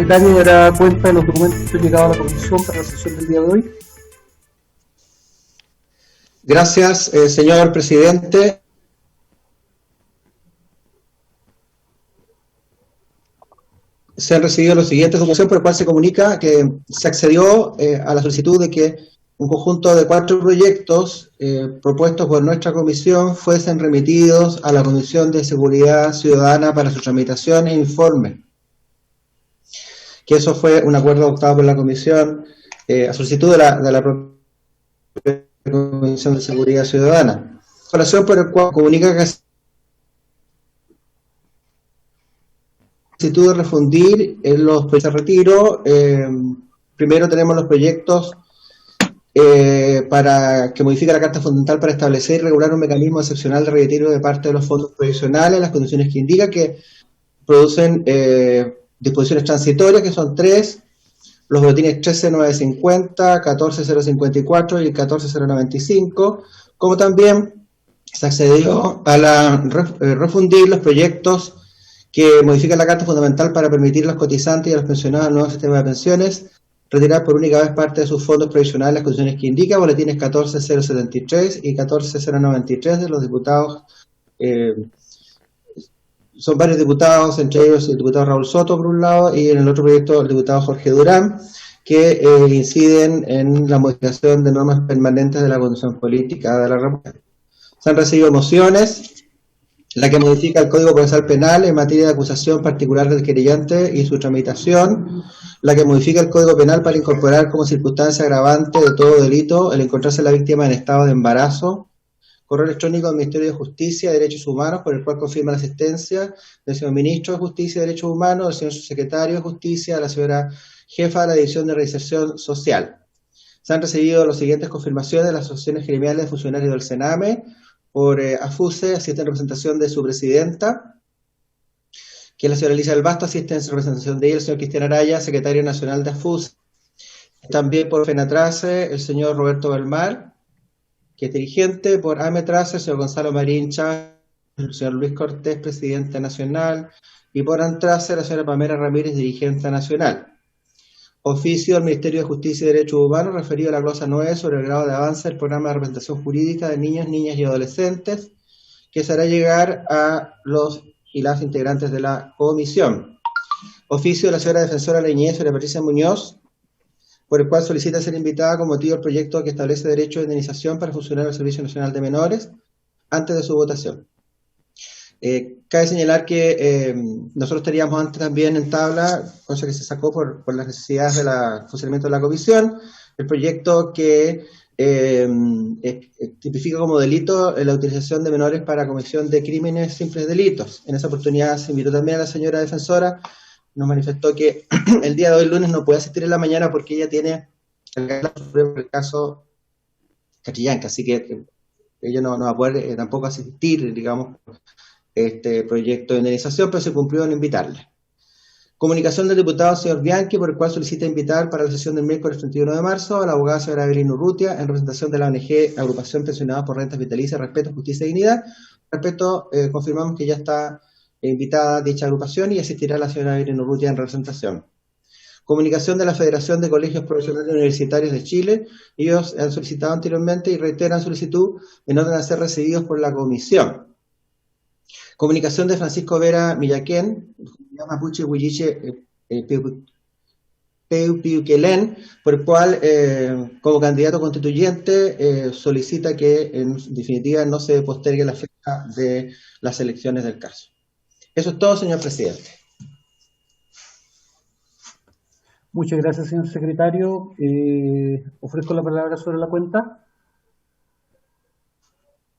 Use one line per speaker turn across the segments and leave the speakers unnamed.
secretario dará cuenta de los documentos llegados a la comisión para la sesión del día de hoy.
Gracias, señor presidente. Se han recibido los siguientes documentos por el cual se comunica que se accedió a la solicitud de que un conjunto de 4 proyectos propuestos por nuestra comisión fuesen remitidos a la Comisión de Seguridad Ciudadana para su tramitación e informe. Que eso fue un acuerdo adoptado por la comisión a solicitud de la propia Comisión de Seguridad Ciudadana. La relación por el cual comunica que solicitud de refundir en los proyectos de retiro. Primero tenemos los proyectos para que modifica la Carta Fundamental para establecer y regular un mecanismo excepcional de retiro de parte de los fondos provisionales, las condiciones que indica que producen disposiciones transitorias, que son 3, los boletines 13.950, 14.054 y 14.095, como también se accedió a refundir los proyectos que modifican la Carta Fundamental para permitir a los cotizantes y a los pensionados del nuevo sistema de pensiones retirar por única vez parte de sus fondos provisionales las condiciones que indica, boletines 14.073 y 14.093 de los diputados. Son varios diputados, entre ellos el diputado Raúl Soto por un lado, y en el otro proyecto el diputado Jorge Durán, que inciden en la modificación de normas permanentes de la condición política de la República. Se han recibido mociones, la que modifica el Código Procesal Penal en materia de acusación particular del querellante y su tramitación, la que modifica el Código Penal para incorporar como circunstancia agravante de todo delito el encontrarse la víctima en estado de embarazo, correo electrónico del Ministerio de Justicia y Derechos Humanos, por el cual confirma la asistencia del señor Ministro de Justicia y Derechos Humanos, del señor Subsecretario de Justicia, de la señora Jefa de la División de Reinserción Social. Se han recibido las siguientes confirmaciones de las asociaciones gremiales de funcionarios del Sename, por AFUSE, asiste en representación de su presidenta, que es la señora Elisa del Basto, asiste en representación de ella el señor Cristian Araya, secretario nacional de AFUSE. También por FENATRACE, el señor Roberto Belmar, que es dirigente, por AMETRACE, el señor Gonzalo Marín Chávez, el señor Luis Cortés, presidente nacional, y por ANTRACE, la señora Pamela Ramírez, dirigente nacional. Oficio del Ministerio de Justicia y Derechos Humanos referido a la glosa 9 sobre el grado de avance del programa de representación jurídica de niños, niñas y adolescentes, que se hará llegar a los y las integrantes de la comisión. Oficio de la señora defensora de la niñez, señora Patricia Muñoz, por el cual solicita ser invitada con motivo del proyecto que establece derecho de indemnización para funcionarios del Servicio Nacional de Menores, antes de su votación. Cabe señalar que nosotros teníamos antes también en tabla, cosa que se sacó por las necesidades del funcionamiento de la comisión, el proyecto que tipifica como delito la utilización de menores para comisión de crímenes simples delitos. En esa oportunidad se invitó también a la señora defensora, nos manifestó que el día de hoy, lunes, no puede asistir en la mañana porque ella tiene el caso Catrillanca, así que ella no va a poder tampoco asistir, digamos, este proyecto de indemnización, pero se cumplió en invitarle. Comunicación del diputado señor Bianchi, por el cual solicita invitar para la sesión del miércoles 31 de marzo a la abogada señora Evelyn Urrutia, en representación de la ONG Agrupación Pensionados por Rentas Vitalicias, Respeto, Justicia y Dignidad. Respecto, confirmamos que ya está invitada dicha agrupación y asistirá la señora Evelyn Urrutia en representación. Comunicación de la Federación de Colegios Profesionales Universitarios de Chile. Ellos han solicitado anteriormente y reiteran solicitud en orden a ser recibidos por la comisión. Comunicación de Francisco Vera Millaquén, Mapuche Huilliche Peupiuquelén, por el cual, como candidato constituyente, solicita que en definitiva no se postergue la fecha de las elecciones del caso. Eso es todo, señor presidente.
Muchas gracias, señor secretario. Ofrezco la palabra sobre la cuenta.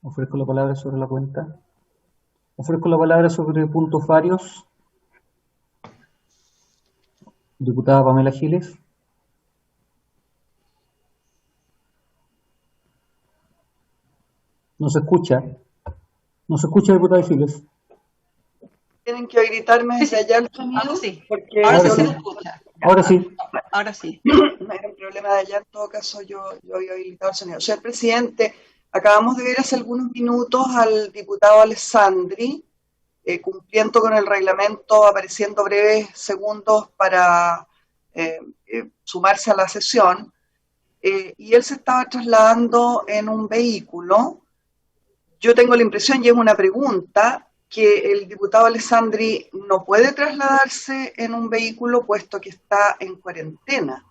Ofrezco la palabra sobre la cuenta. Ofrezco la palabra sobre puntos varios. Diputada Pamela Giles. No se escucha. No se escucha, diputada Giles.
Tienen que habilitarme desde allá el sonido.
Ahora sí.
Porque
Ahora sí
yo,
se escucha.
Ahora sí.
Ahora sí.
no hay un problema de allá, en todo caso yo había habilitado el sonido. Señor presidente, acabamos de ver hace algunos minutos al diputado Alessandri, cumpliendo con el reglamento, apareciendo breves segundos para sumarse a la sesión, y él se estaba trasladando en un vehículo. Yo tengo la impresión, y es una pregunta, que el diputado Alessandri no puede trasladarse en un vehículo puesto que está en cuarentena.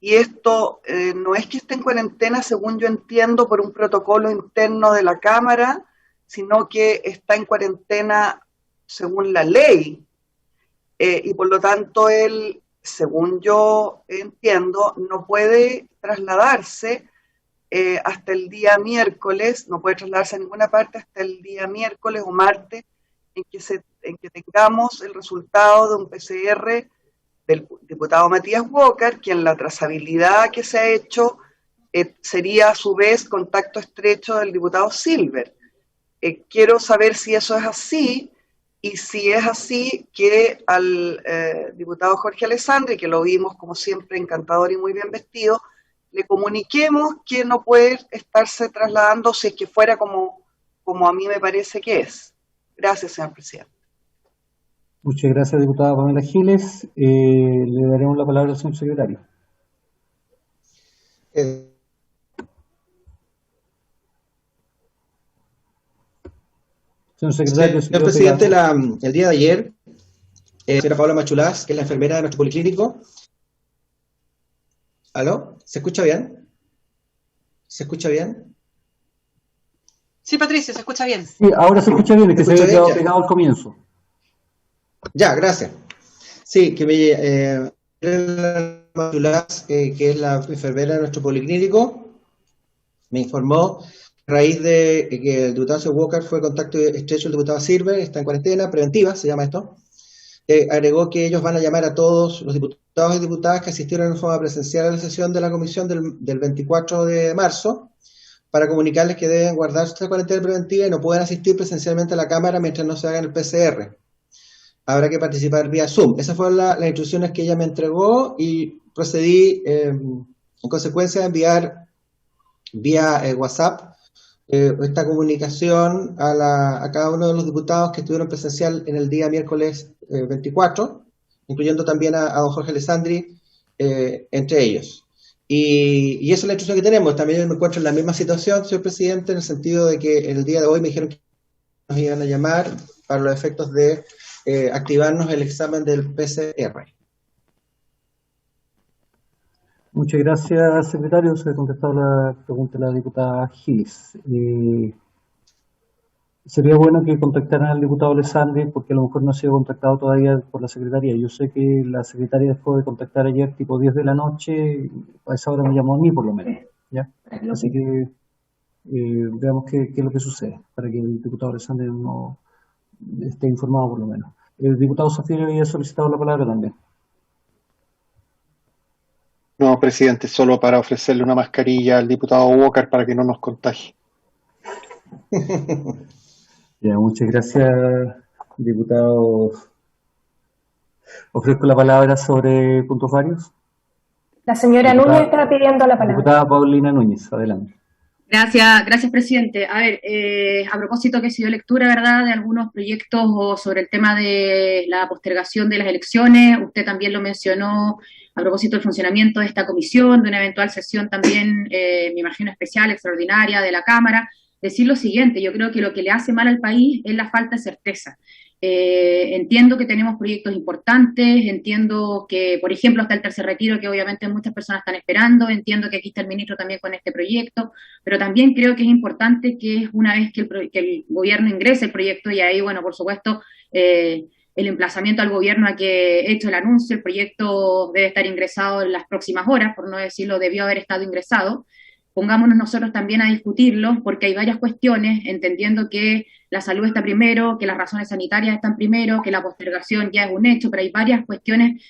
Y esto no es que esté en cuarentena, según yo entiendo, por un protocolo interno de la Cámara, sino que está en cuarentena según la ley. Y por lo tanto él, según yo entiendo, no puede trasladarse hasta el día miércoles, no puede trasladarse a ninguna parte hasta el día miércoles o martes, en que tengamos el resultado de un PCR del diputado Matías Walker, quien la trazabilidad que se ha hecho sería a su vez contacto estrecho del diputado Silver. Quiero saber si eso es así, y si es así, que al diputado Jorge Alessandri, que lo vimos como siempre encantador y muy bien vestido, le comuniquemos que no puede estarse trasladando si es que fuera como a mí me parece que es. Gracias, señor presidente.
Muchas gracias, diputada Pamela Giles. Le daremos la palabra al señor secretario. Señor secretario,
señor presidente, el día de ayer, la señora Paula Machulás, que es la enfermera de nuestro policlínico. ¿Aló? ¿Se escucha bien? ¿Se escucha bien?
Sí, Patricio, se escucha bien.
Sí, ahora se escucha bien, es que se había quedado pegado al comienzo.
Ya, gracias. Sí, que Machulás, que es la enfermera de nuestro policlínico, me informó a raíz de que el diputado Walker fue contacto estrecho del diputado Silver, está en cuarentena preventiva, se llama esto. Agregó que ellos van a llamar a todos los diputados y diputadas que asistieron en forma presencial a la sesión de la comisión del 24 de marzo para comunicarles que deben guardar su cuarentena preventiva y no pueden asistir presencialmente a la Cámara mientras no se hagan el PCR. Habrá que participar vía Zoom. Esas fueron las instrucciones que ella me entregó y procedí en consecuencia a enviar vía WhatsApp esta comunicación a cada uno de los diputados que estuvieron presencial en el día miércoles 24, incluyendo también a don Jorge Alessandri, entre ellos. Y esa es la instrucción que tenemos. También yo me encuentro en la misma situación, señor presidente, en el sentido de que el día de hoy me dijeron que nos iban a llamar para los efectos de activarnos el examen del PCR.
Muchas gracias, secretario. Se ha contestado la pregunta de la diputada Giles. Sería bueno que contactaran al diputado Alessandri, porque a lo mejor no ha sido contactado todavía por la secretaría. Yo sé que la secretaria después de contactar ayer tipo 10 de la noche, a esa hora me llamó a mí por lo menos, ¿ya? Así que veamos qué es lo que sucede, para que el diputado Alessandri no esté informado por lo menos. El diputado Safiri había solicitado la palabra también.
No, presidente, solo para ofrecerle una mascarilla al diputado Walker para que no nos contagie.
Ya, muchas gracias, diputado. Ofrezco la palabra sobre puntos varios.
La señora Núñez estaba pidiendo la palabra.
Diputada Paulina Núñez, adelante.
Gracias, presidente. A ver, a propósito que se dio lectura, ¿verdad?, de algunos proyectos sobre el tema de la postergación de las elecciones, usted también lo mencionó a propósito del funcionamiento de esta comisión, de una eventual sesión también, me imagino, especial, extraordinaria de la Cámara. Decir lo siguiente, yo creo que lo que le hace mal al país es la falta de certeza. Entiendo que tenemos proyectos importantes, entiendo que, por ejemplo, está el tercer retiro, que obviamente muchas personas están esperando, entiendo que aquí está el ministro también con este proyecto, pero también creo que es importante que una vez que el gobierno ingrese el proyecto, y ahí, bueno, por supuesto, el emplazamiento al gobierno a que hecho el anuncio, el proyecto debe estar ingresado en las próximas horas, por no decirlo, debió haber estado ingresado. Pongámonos nosotros también a discutirlo, porque hay varias cuestiones, entendiendo que la salud está primero, que las razones sanitarias están primero, que la postergación ya es un hecho, pero hay varias cuestiones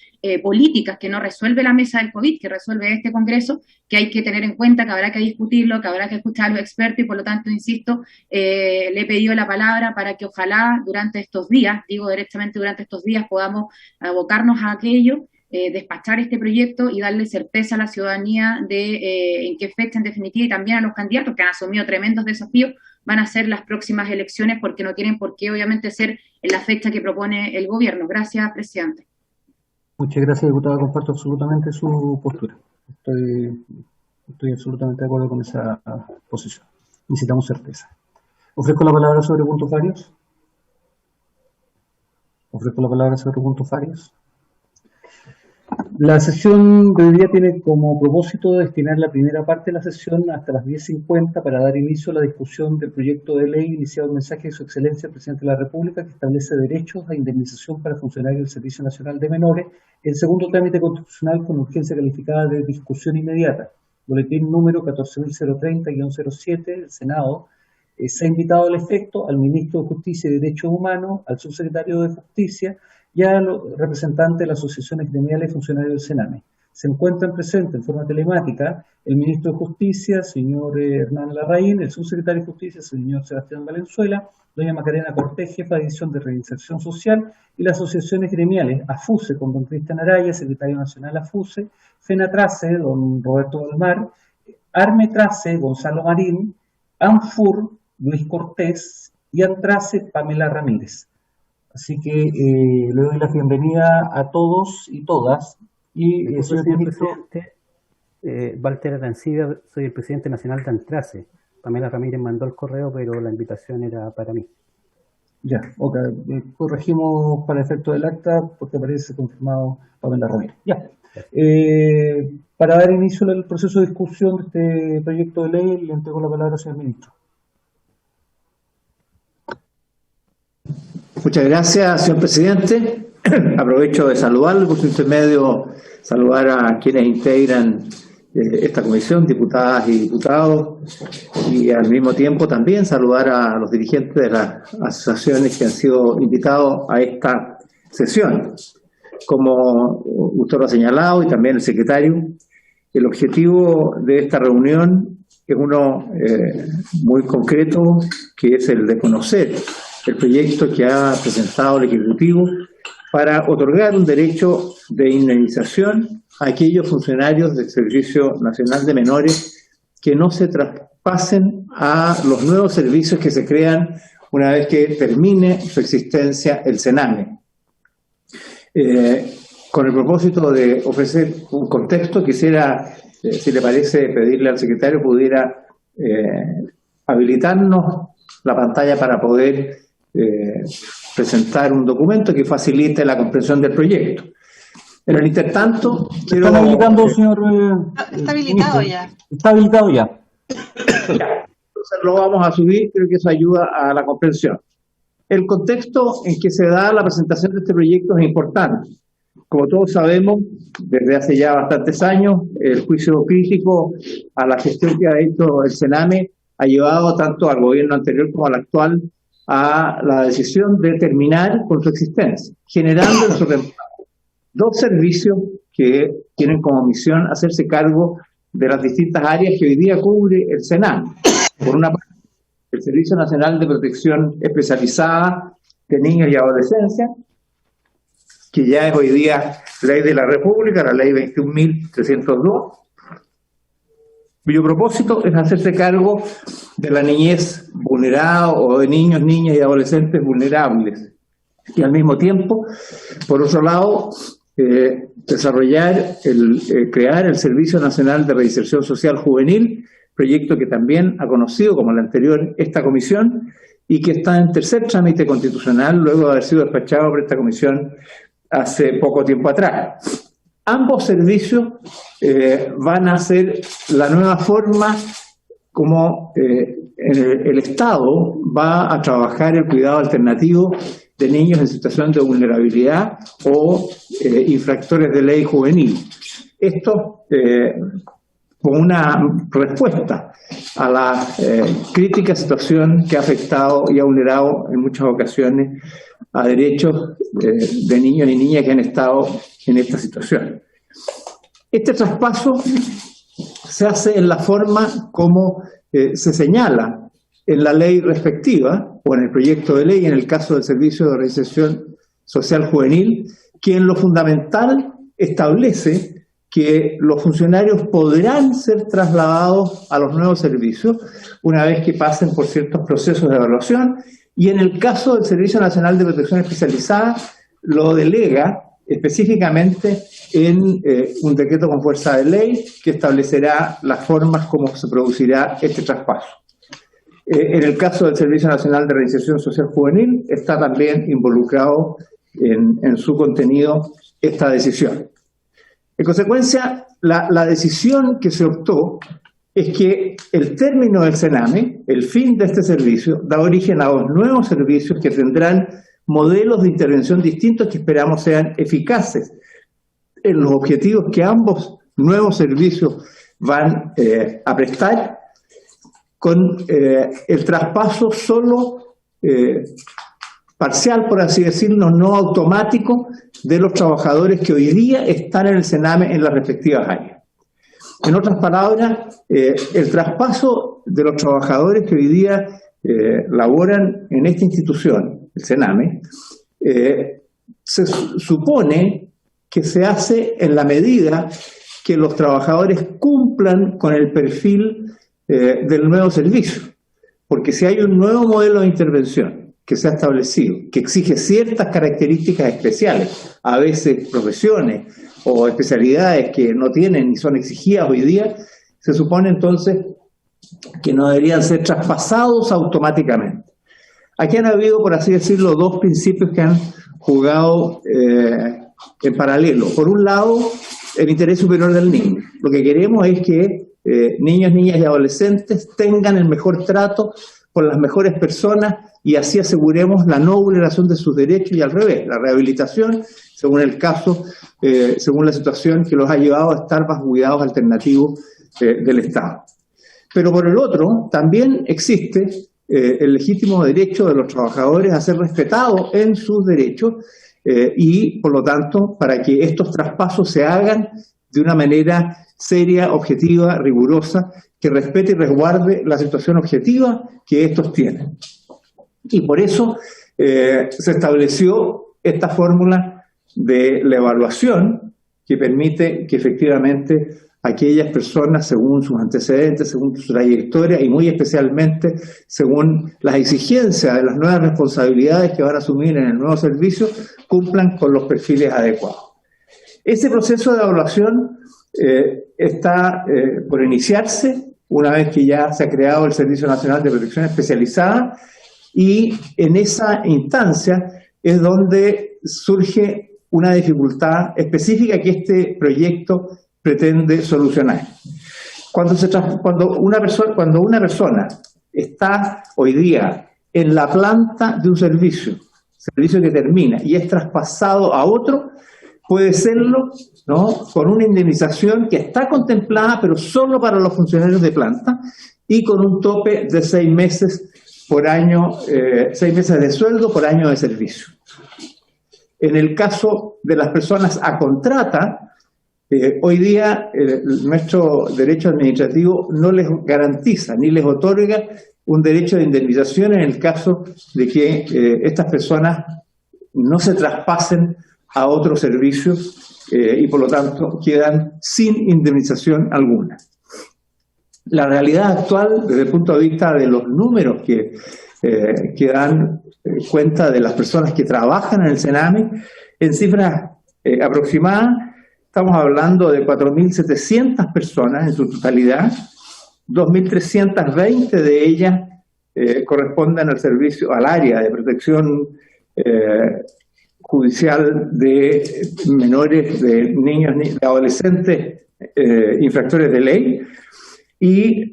políticas que no resuelve la mesa del COVID, que resuelve este Congreso, que hay que tener en cuenta, que habrá que discutirlo, que habrá que escuchar a los expertos, y por lo tanto, insisto, le he pedido la palabra para que ojalá durante estos días, digo directamente durante estos días, podamos abocarnos a aquello, despachar este proyecto y darle certeza a la ciudadanía de en qué fecha en definitiva, y también a los candidatos que han asumido tremendos desafíos van a ser las próximas elecciones, porque no tienen por qué obviamente ser en la fecha que propone el gobierno. Gracias, presidente.
Muchas gracias, diputada. Comparto absolutamente su postura. Estoy absolutamente de acuerdo con esa posición. Necesitamos certeza. Ofrezco la palabra sobre puntos varios. La sesión de hoy día tiene como propósito destinar la primera parte de la sesión hasta las 10:50 para dar inicio a la discusión del proyecto de ley iniciado el mensaje de Su Excelencia el Presidente de la República que establece derechos a indemnización para funcionarios del Servicio Nacional de Menores, el segundo trámite constitucional con urgencia calificada de discusión inmediata. Boletín número 14.030-07 del Senado. Se ha invitado al efecto al Ministro de Justicia y Derechos Humanos, al Subsecretario de Justicia y a los representantes de las asociaciones gremiales y funcionarios del Sename. Se encuentran presentes en forma telemática el Ministro de Justicia, señor Hernán Larraín, el Subsecretario de Justicia, señor Sebastián Valenzuela, doña Macarena Cortés, jefa de División de Reinserción Social, y las asociaciones gremiales, AFUSE, con don Cristian Araya, secretario nacional AFUSE, FENATRACE, don Roberto Dalmar, ARMETRACE, Gonzalo Marín, ANFUR, Luis Cortés, y ANTRACE, Pamela Ramírez. Así que le doy la bienvenida a todos y todas. Y
señor presidente, Walter Arancibia, soy el presidente nacional de ANTRACE. Pamela Ramírez mandó el correo, pero la invitación era para mí.
Ya, ok. Corregimos para efecto del acta porque aparece confirmado Pamela Ramírez. Ya. Para dar inicio al proceso de discusión de este proyecto de ley, le entrego la palabra al señor ministro.
Muchas gracias, señor presidente. Aprovecho de saludarlo, por su intermedio, saludar a quienes integran esta comisión, diputadas y diputados, y al mismo tiempo también saludar a los dirigentes de las asociaciones que han sido invitados a esta sesión. Como usted lo ha señalado y también el secretario, el objetivo de esta reunión es uno muy concreto, que es el de conocer el proyecto que ha presentado el Ejecutivo para otorgar un derecho de indemnización a aquellos funcionarios del Servicio Nacional de Menores que no se traspasen a los nuevos servicios que se crean una vez que termine su existencia el Sename. Con el propósito de ofrecer un contexto, quisiera, si le parece, pedirle al secretario pudiera habilitarnos la pantalla para poder presentar un documento que facilite la comprensión del proyecto. En el intertanto, quiero...
¿Está habilitando, señor?
Está habilitado ya.
Está habilitado ya.
Entonces lo vamos a subir, creo que eso ayuda a la comprensión. El contexto en que se da la presentación de este proyecto es importante. Como todos sabemos, desde hace ya bastantes años, el juicio crítico a la gestión que ha hecho el Sename ha llevado tanto al gobierno anterior como al actual a la decisión de terminar con su existencia, generando en su reemplazo dos servicios que tienen como misión hacerse cargo de las distintas áreas que hoy día cubre el Sename. Por una parte, el Servicio Nacional de Protección Especializada de Niños y Adolescencia, que ya es hoy día ley de la República, la ley 21.302, cuyo propósito es hacerse cargo de la niñez vulnerada o de niños, niñas y adolescentes vulnerables. Y al mismo tiempo, por otro lado, crear el Servicio Nacional de Reinserción Social Juvenil, proyecto que también ha conocido, como el anterior, esta comisión, y que está en tercer trámite constitucional, luego de haber sido despachado por esta comisión hace poco tiempo atrás. Ambos servicios van a ser la nueva forma como el Estado va a trabajar el cuidado alternativo de niños en situación de vulnerabilidad o infractores de ley juvenil. Esto como una respuesta a la crítica situación que ha afectado y ha vulnerado en muchas ocasiones a derechos de niños y niñas que han estado en esta situación. Este traspaso se hace en la forma como se señala en la ley respectiva o en el proyecto de ley, en el caso del Servicio de Reinserción Social Juvenil, que en lo fundamental establece que los funcionarios podrán ser trasladados a los nuevos servicios una vez que pasen por ciertos procesos de evaluación y en el caso del Servicio Nacional de Protección Especializada lo delega específicamente en un decreto con fuerza de ley que establecerá las formas como se producirá este traspaso. En el caso del Servicio Nacional de Reinserción Social Juvenil está también involucrado en su contenido esta decisión. En consecuencia, la decisión que se optó es que el término del CENAME, el fin de este servicio, da origen a dos nuevos servicios que tendrán modelos de intervención distintos que esperamos sean eficaces en los objetivos que ambos nuevos servicios van a prestar, con el traspaso solo parcial, por así decirlo, no automático, de los trabajadores que hoy día están en el CENAME en las respectivas áreas. En otras palabras, el traspaso de los trabajadores que hoy día laboran en esta institución, el CENAME, se supone que se hace en la medida que los trabajadores cumplan con el perfil del nuevo servicio. Porque si hay un nuevo modelo de intervención que se ha establecido, que exige ciertas características especiales, a veces profesiones o especialidades que no tienen ni son exigidas hoy día, se supone entonces que no deberían ser traspasados automáticamente. Aquí han habido, por así decirlo, dos principios que han jugado en paralelo. Por un lado, el interés superior del niño. Lo que queremos es que niños, niñas y adolescentes tengan el mejor trato con las mejores personas y así aseguremos la no vulneración de sus derechos y al revés, la rehabilitación, según el caso, según la situación que los ha llevado a estar bajo cuidados alternativos del Estado. Pero por el otro, también existe el legítimo derecho de los trabajadores a ser respetados en sus derechos y, por lo tanto, para que estos traspasos se hagan de una manera seria, objetiva, rigurosa, que respete y resguarde la situación objetiva que estos tienen. Y por eso se estableció esta fórmula de la evaluación que permite que efectivamente aquellas personas, según sus antecedentes, según su trayectoria y muy especialmente según las exigencias de las nuevas responsabilidades que van a asumir en el nuevo servicio, cumplan con los perfiles adecuados. Ese proceso de evaluación está por iniciarse una vez que ya se ha creado el Servicio Nacional de Protección Especializada, y en esa instancia es donde surge una dificultad específica que este proyecto pretende solucionar. Cuando una persona está hoy día en la planta de un servicio que termina y es traspasado a otro, puede serlo, ¿no?, con una indemnización que está contemplada, pero solo para los funcionarios de planta y con un tope de 6 meses por año, 6 meses de sueldo por año de servicio. En el caso de las personas a contrata, hoy día nuestro derecho administrativo no les garantiza ni les otorga un derecho de indemnización en el caso de que estas personas no se traspasen a otros servicios y por lo tanto quedan sin indemnización alguna. La realidad actual, desde el punto de vista de los números que dan cuenta de las personas que trabajan en el CENAME, en cifras aproximadas, estamos hablando de 4.700 personas en su totalidad, 2.320 de ellas corresponden al servicio, al área de protección judicial de menores, de niños, de adolescentes infractores de ley, y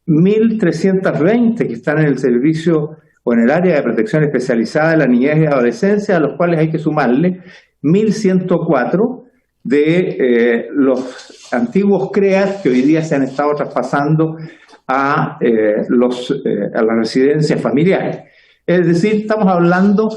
1.320 que están en el servicio o en el área de protección especializada de la niñez y adolescencia, a los cuales hay que sumarle 1.104 de los antiguos CREAS que hoy día se han estado traspasando a las residencias familiares. Es decir, estamos hablando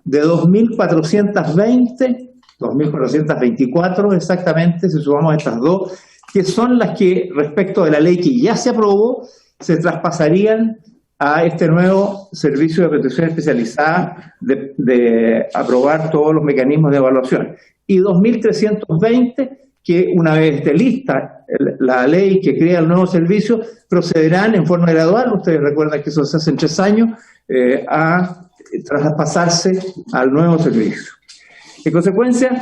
de 2.420, 2.424 exactamente, si sumamos estas dos, que son las que, respecto de la ley que ya se aprobó, se traspasarían a este nuevo servicio de protección especializada de aprobar todos los mecanismos de evaluación. Y 2.320 que, una vez esté lista la ley que crea el nuevo servicio, procederán en forma gradual. Ustedes recuerdan que eso se hace en 3 años, a traspasarse al nuevo servicio. En consecuencia,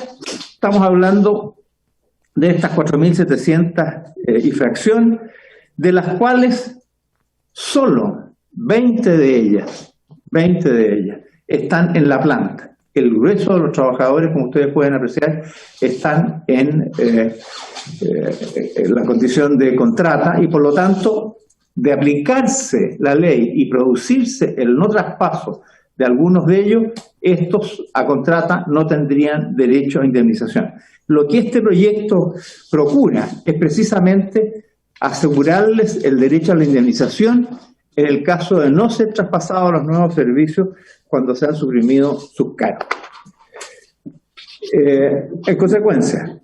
estamos hablando de estas 4.700 y fracción, de las cuales solo 20 de ellas están en la planta. El grueso de los trabajadores, como ustedes pueden apreciar, están en la condición de contrata y, por lo tanto, de aplicarse la ley y producirse el no traspaso de algunos de ellos, estos a contrata no tendrían derecho a indemnización. Lo que este proyecto procura es precisamente asegurarles el derecho a la indemnización en el caso de no ser traspasados a los nuevos servicios cuando se han suprimido sus cargos. En consecuencia,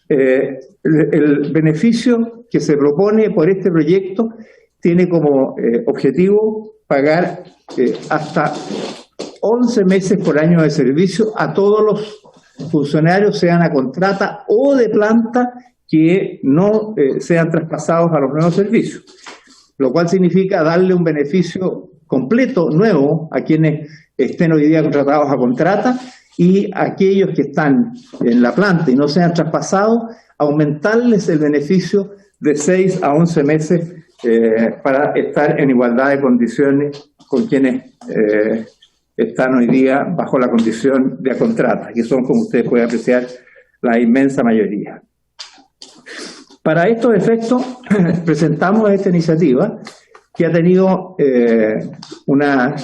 el beneficio que se propone por este proyecto tiene como objetivo pagar hasta 11 meses por año de servicio a todos los funcionarios, sean a contrata o de planta, que no sean traspasados a los nuevos servicios, lo cual significa darle un beneficio completo, nuevo, a quienes estén hoy día contratados a contrata, y a aquellos que están en la planta y no sean traspasados, aumentarles el beneficio de 6 a 11 meses para estar en igualdad de condiciones con quienes están hoy día bajo la condición de a contrata, que son, como ustedes pueden apreciar, la inmensa mayoría. Para estos efectos, presentamos esta iniciativa que ha tenido una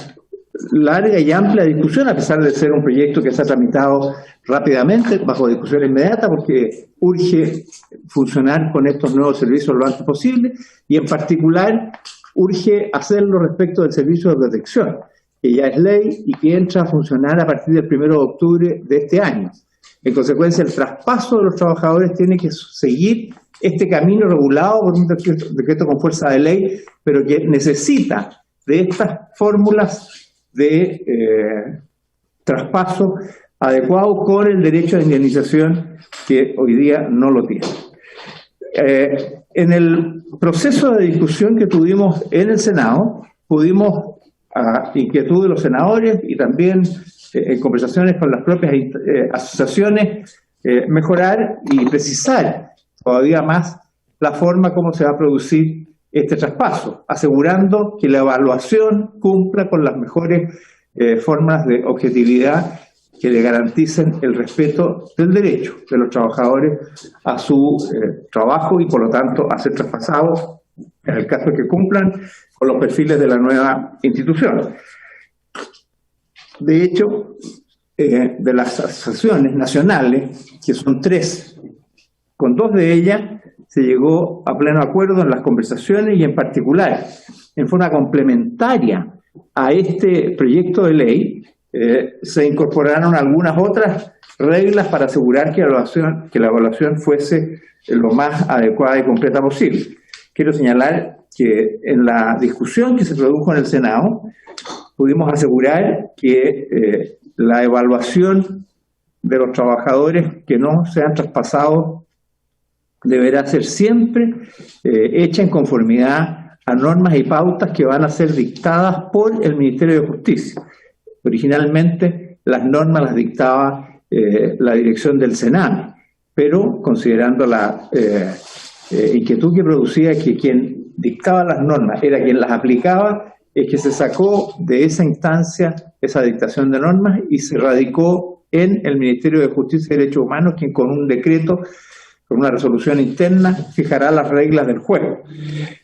larga y amplia discusión, a pesar de ser un proyecto que se ha tramitado rápidamente, bajo discusión inmediata, porque urge funcionar con estos nuevos servicios lo antes posible, y en particular urge hacerlo respecto del servicio de protección, que ya es ley y que entra a funcionar a partir del 1 de octubre de este año. En consecuencia, el traspaso de los trabajadores tiene que seguir este camino regulado por un decreto con fuerza de ley, pero que necesita de estas fórmulas de traspaso adecuado con el derecho de indemnización que hoy día no lo tiene. En el proceso de discusión que tuvimos en el Senado, pudimos, a inquietud de los senadores y también en conversaciones con las propias asociaciones, mejorar y precisar todavía más la forma como se va a producir este traspaso, asegurando que la evaluación cumpla con las mejores formas de objetividad que le garanticen el respeto del derecho de los trabajadores a su trabajo y, por lo tanto, a ser traspasados en el caso de que cumplan con los perfiles de la nueva institución. De hecho, de las asociaciones nacionales, que son 3, con 2 de ellas se llegó a pleno acuerdo en las conversaciones y, en particular, en forma complementaria a este proyecto de ley, se incorporaron algunas otras reglas para asegurar que la evaluación fuese lo más adecuada y completa posible. Quiero señalar que en la discusión que se produjo en el Senado, pudimos asegurar que la evaluación de los trabajadores que no sean traspasados deberá ser siempre hecha en conformidad a normas y pautas que van a ser dictadas por el Ministerio de Justicia. Originalmente las normas las dictaba la dirección del Sename, pero considerando la inquietud que producía que quien dictaba las normas era quien las aplicaba, es que se sacó de esa instancia esa dictación de normas y se radicó en el Ministerio de Justicia y Derechos Humanos, quien con un decreto, con una resolución interna, fijará las reglas del juego.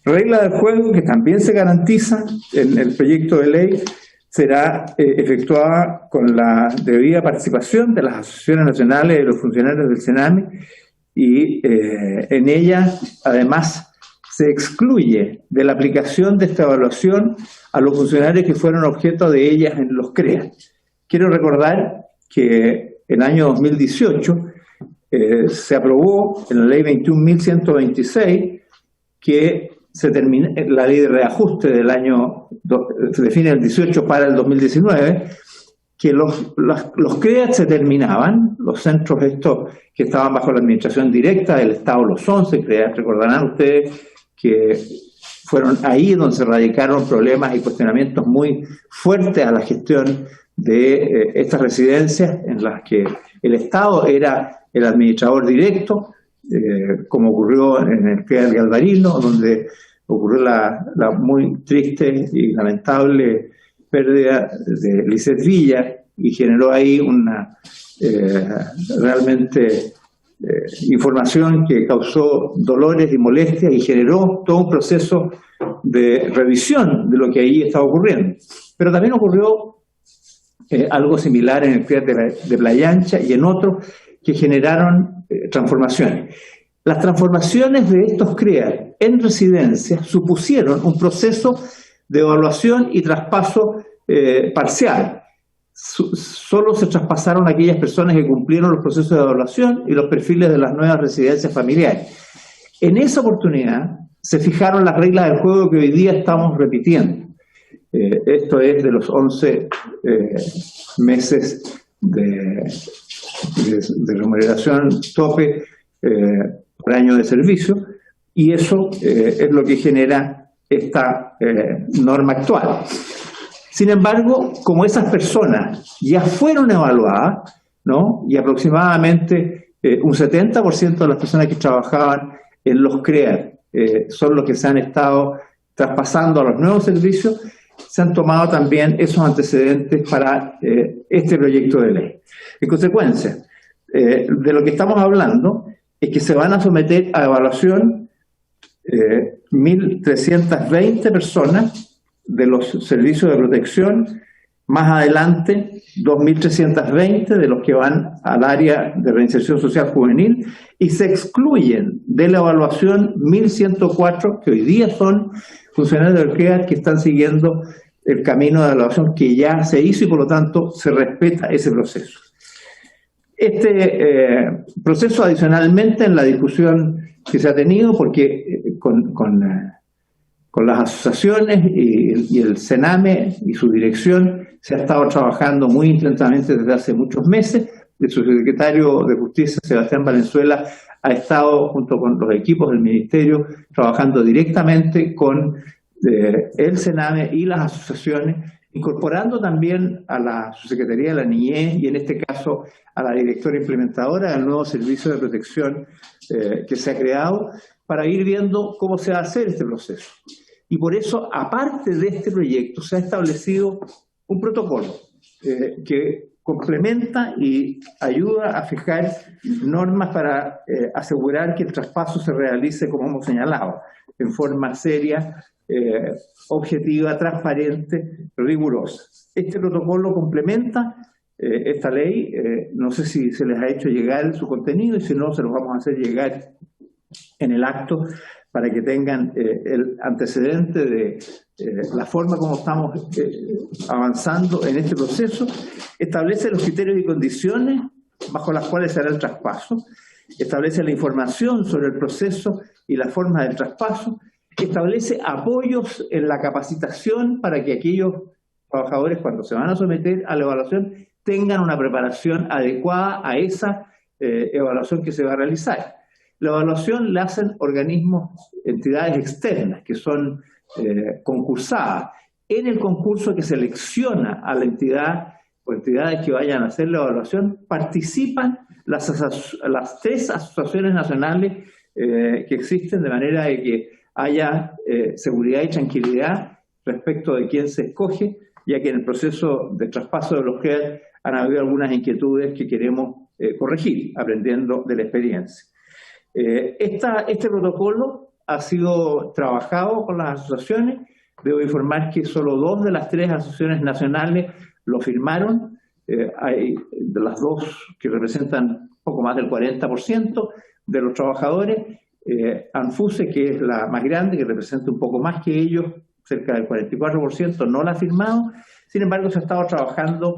Regla del juego que también se garantiza en el proyecto de ley, será efectuada con la debida participación de las asociaciones nacionales de los funcionarios del Sename y en ella, además, se excluye de la aplicación de esta evaluación a los funcionarios que fueron objeto de ellas en los CREA. Quiero recordar que en el año 2018 se aprobó en la ley 21.126 que la ley de reajuste del año, se define el 18 para el 2019, que los CREA se terminaban, los centros estos que estaban bajo la administración directa del Estado, los 11 CREA, recordarán ustedes que fueron ahí donde se radicaron problemas y cuestionamientos muy fuertes a la gestión de estas residencias en las que el Estado era el administrador directo, como ocurrió en el CREA del Galvarino, donde ocurrió la muy triste y lamentable pérdida de Lisset Villa y generó ahí una realmente información que causó dolores y molestias y generó todo un proceso de revisión de lo que ahí estaba ocurriendo. Pero también ocurrió algo similar en el CREA de Playa Ancha y en otros que generaron transformaciones. Las transformaciones de estos CREA en residencias supusieron un proceso de evaluación y traspaso parcial. Solo se traspasaron aquellas personas que cumplieron los procesos de evaluación y los perfiles de las nuevas residencias familiares. En esa oportunidad se fijaron las reglas del juego que hoy día estamos repitiendo. Esto es de los 11 meses de remuneración tope por año de servicio, y eso es lo que genera esta norma actual. Sin embargo, como esas personas ya fueron evaluadas, ¿no? Y aproximadamente un 70% de las personas que trabajaban en los CREA son los que se han estado traspasando a los nuevos servicios, se han tomado también esos antecedentes para este proyecto de ley. En consecuencia, de lo que estamos hablando es que se van a someter a evaluación 1.320 personas de los servicios de protección, más adelante 2.320 de los que van al área de reinserción social juvenil, y se excluyen de la evaluación 1.104 que hoy día son funcionarios del CREA que están siguiendo el camino de evaluación que ya se hizo y por lo tanto se respeta ese proceso. Este proceso adicionalmente en la discusión que se ha tenido, porque con las asociaciones y el CENAME y su dirección se ha estado trabajando muy intensamente desde hace muchos meses. El subsecretario de Justicia, Sebastián Valenzuela, ha estado junto con los equipos del Ministerio trabajando directamente con el CENAME y las asociaciones, incorporando también a la Subsecretaría de la Niñez y en este caso a la directora implementadora del nuevo servicio de protección que se ha creado, para ir viendo cómo se va a hacer este proceso. Y por eso, aparte de este proyecto, se ha establecido un protocolo que complementa y ayuda a fijar normas para asegurar que el traspaso se realice, como hemos señalado, en forma seria, objetiva, transparente, rigurosa. Este protocolo complementa esta ley, no sé si se les ha hecho llegar su contenido y si no, se los vamos a hacer llegar en el acto para que tengan el antecedente de la forma como estamos avanzando en este proceso. Establece los criterios y condiciones bajo las cuales se hará el traspaso, establece la información sobre el proceso y la forma del traspaso, establece apoyos en la capacitación para que aquellos trabajadores, cuando se van a someter a la evaluación, tengan una preparación adecuada a esa evaluación que se va a realizar. La evaluación la hacen organismos, entidades externas que son concursadas. En el concurso que selecciona a la entidad o entidades que vayan a hacer la evaluación, participan las 3 asociaciones nacionales que existen, de manera de que haya seguridad y tranquilidad respecto de quién se escoge, ya que en el proceso de traspaso de los CREA han habido algunas inquietudes que queremos corregir, aprendiendo de la experiencia. Este protocolo ha sido trabajado con las asociaciones. Debo informar que solo 2 de las 3 asociaciones nacionales lo firmaron. Hay de las 2 que representan poco más del 40% de los trabajadores. ANFUSE, que es la más grande, que representa un poco más que ellos, cerca del 44%, no la ha firmado. Sin embargo, se ha estado trabajando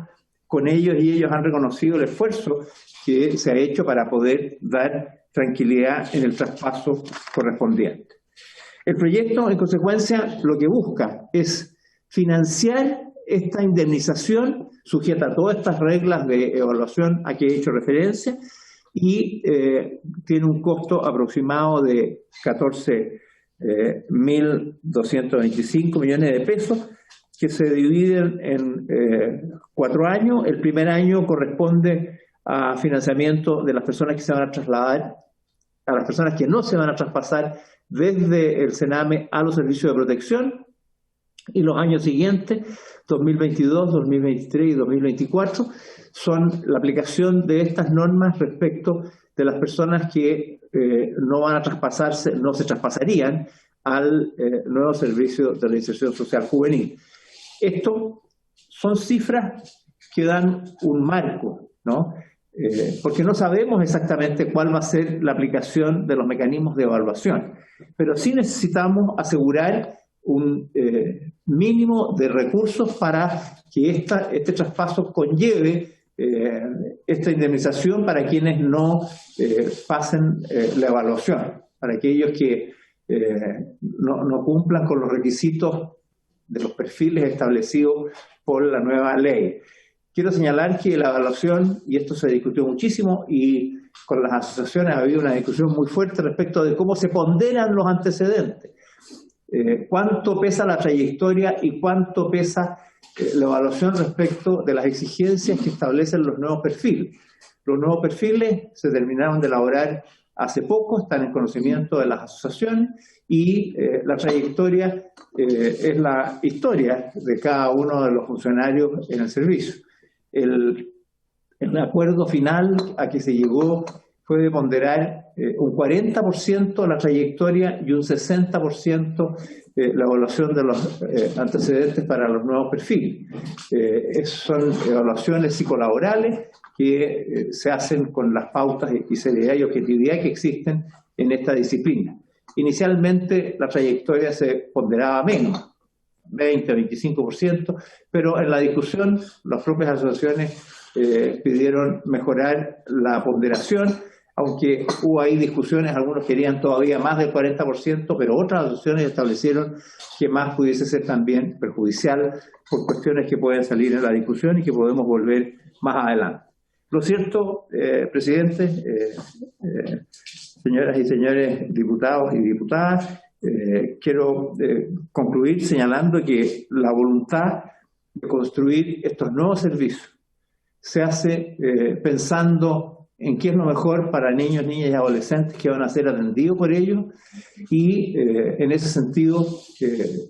con ellos y ellos han reconocido el esfuerzo que se ha hecho para poder dar tranquilidad en el traspaso correspondiente. El proyecto, en consecuencia, lo que busca es financiar esta indemnización sujeta a todas estas reglas de evaluación a que he hecho referencia y tiene un costo aproximado de 14 1.225 millones de pesos que se dividen en 4 años. El primer año corresponde a financiamiento de las personas que se van a trasladar, a las personas que no se van a traspasar desde el Sename a los servicios de protección, y los años siguientes, 2022, 2023 y 2024, son la aplicación de estas normas respecto de las personas que no van a traspasarse, no se traspasarían al nuevo servicio de reinserción social juvenil. Esto son cifras que dan un marco, ¿no? Porque no sabemos exactamente cuál va a ser la aplicación de los mecanismos de evaluación, pero sí necesitamos asegurar un mínimo de recursos para que este traspaso conlleve esta indemnización para quienes no pasen la evaluación, para aquellos que no cumplan con los requisitos de los perfiles establecidos por la nueva ley. Quiero señalar que la evaluación, y esto se discutió muchísimo, y con las asociaciones ha habido una discusión muy fuerte respecto de cómo se ponderan los antecedentes. Cuánto pesa la trayectoria y cuánto pesa la evaluación respecto de las exigencias que establecen los nuevos perfiles. Los nuevos perfiles se terminaron de elaborar hace poco, están en conocimiento de las asociaciones, y la trayectoria es la historia de cada uno de los funcionarios en el servicio. El acuerdo final a que se llegó fue de ponderar un 40% la trayectoria y un 60% la evaluación de los antecedentes para los nuevos perfiles. Son evaluaciones psicolaborales que se hacen con las pautas y seriedad y objetividad que existen en esta disciplina. Inicialmente la trayectoria se ponderaba menos, 20-25%, pero en la discusión las propias asociaciones pidieron mejorar la ponderación, aunque hubo ahí discusiones, algunos querían todavía más del 40%, pero otras asociaciones establecieron que más pudiese ser también perjudicial por cuestiones que pueden salir en la discusión y que podemos volver más adelante. Lo cierto, presidente, señoras y señores diputados y diputadas, quiero concluir señalando que la voluntad de construir estos nuevos servicios se hace pensando en qué es lo mejor para niños, niñas y adolescentes que van a ser atendidos por ellos, y en ese sentido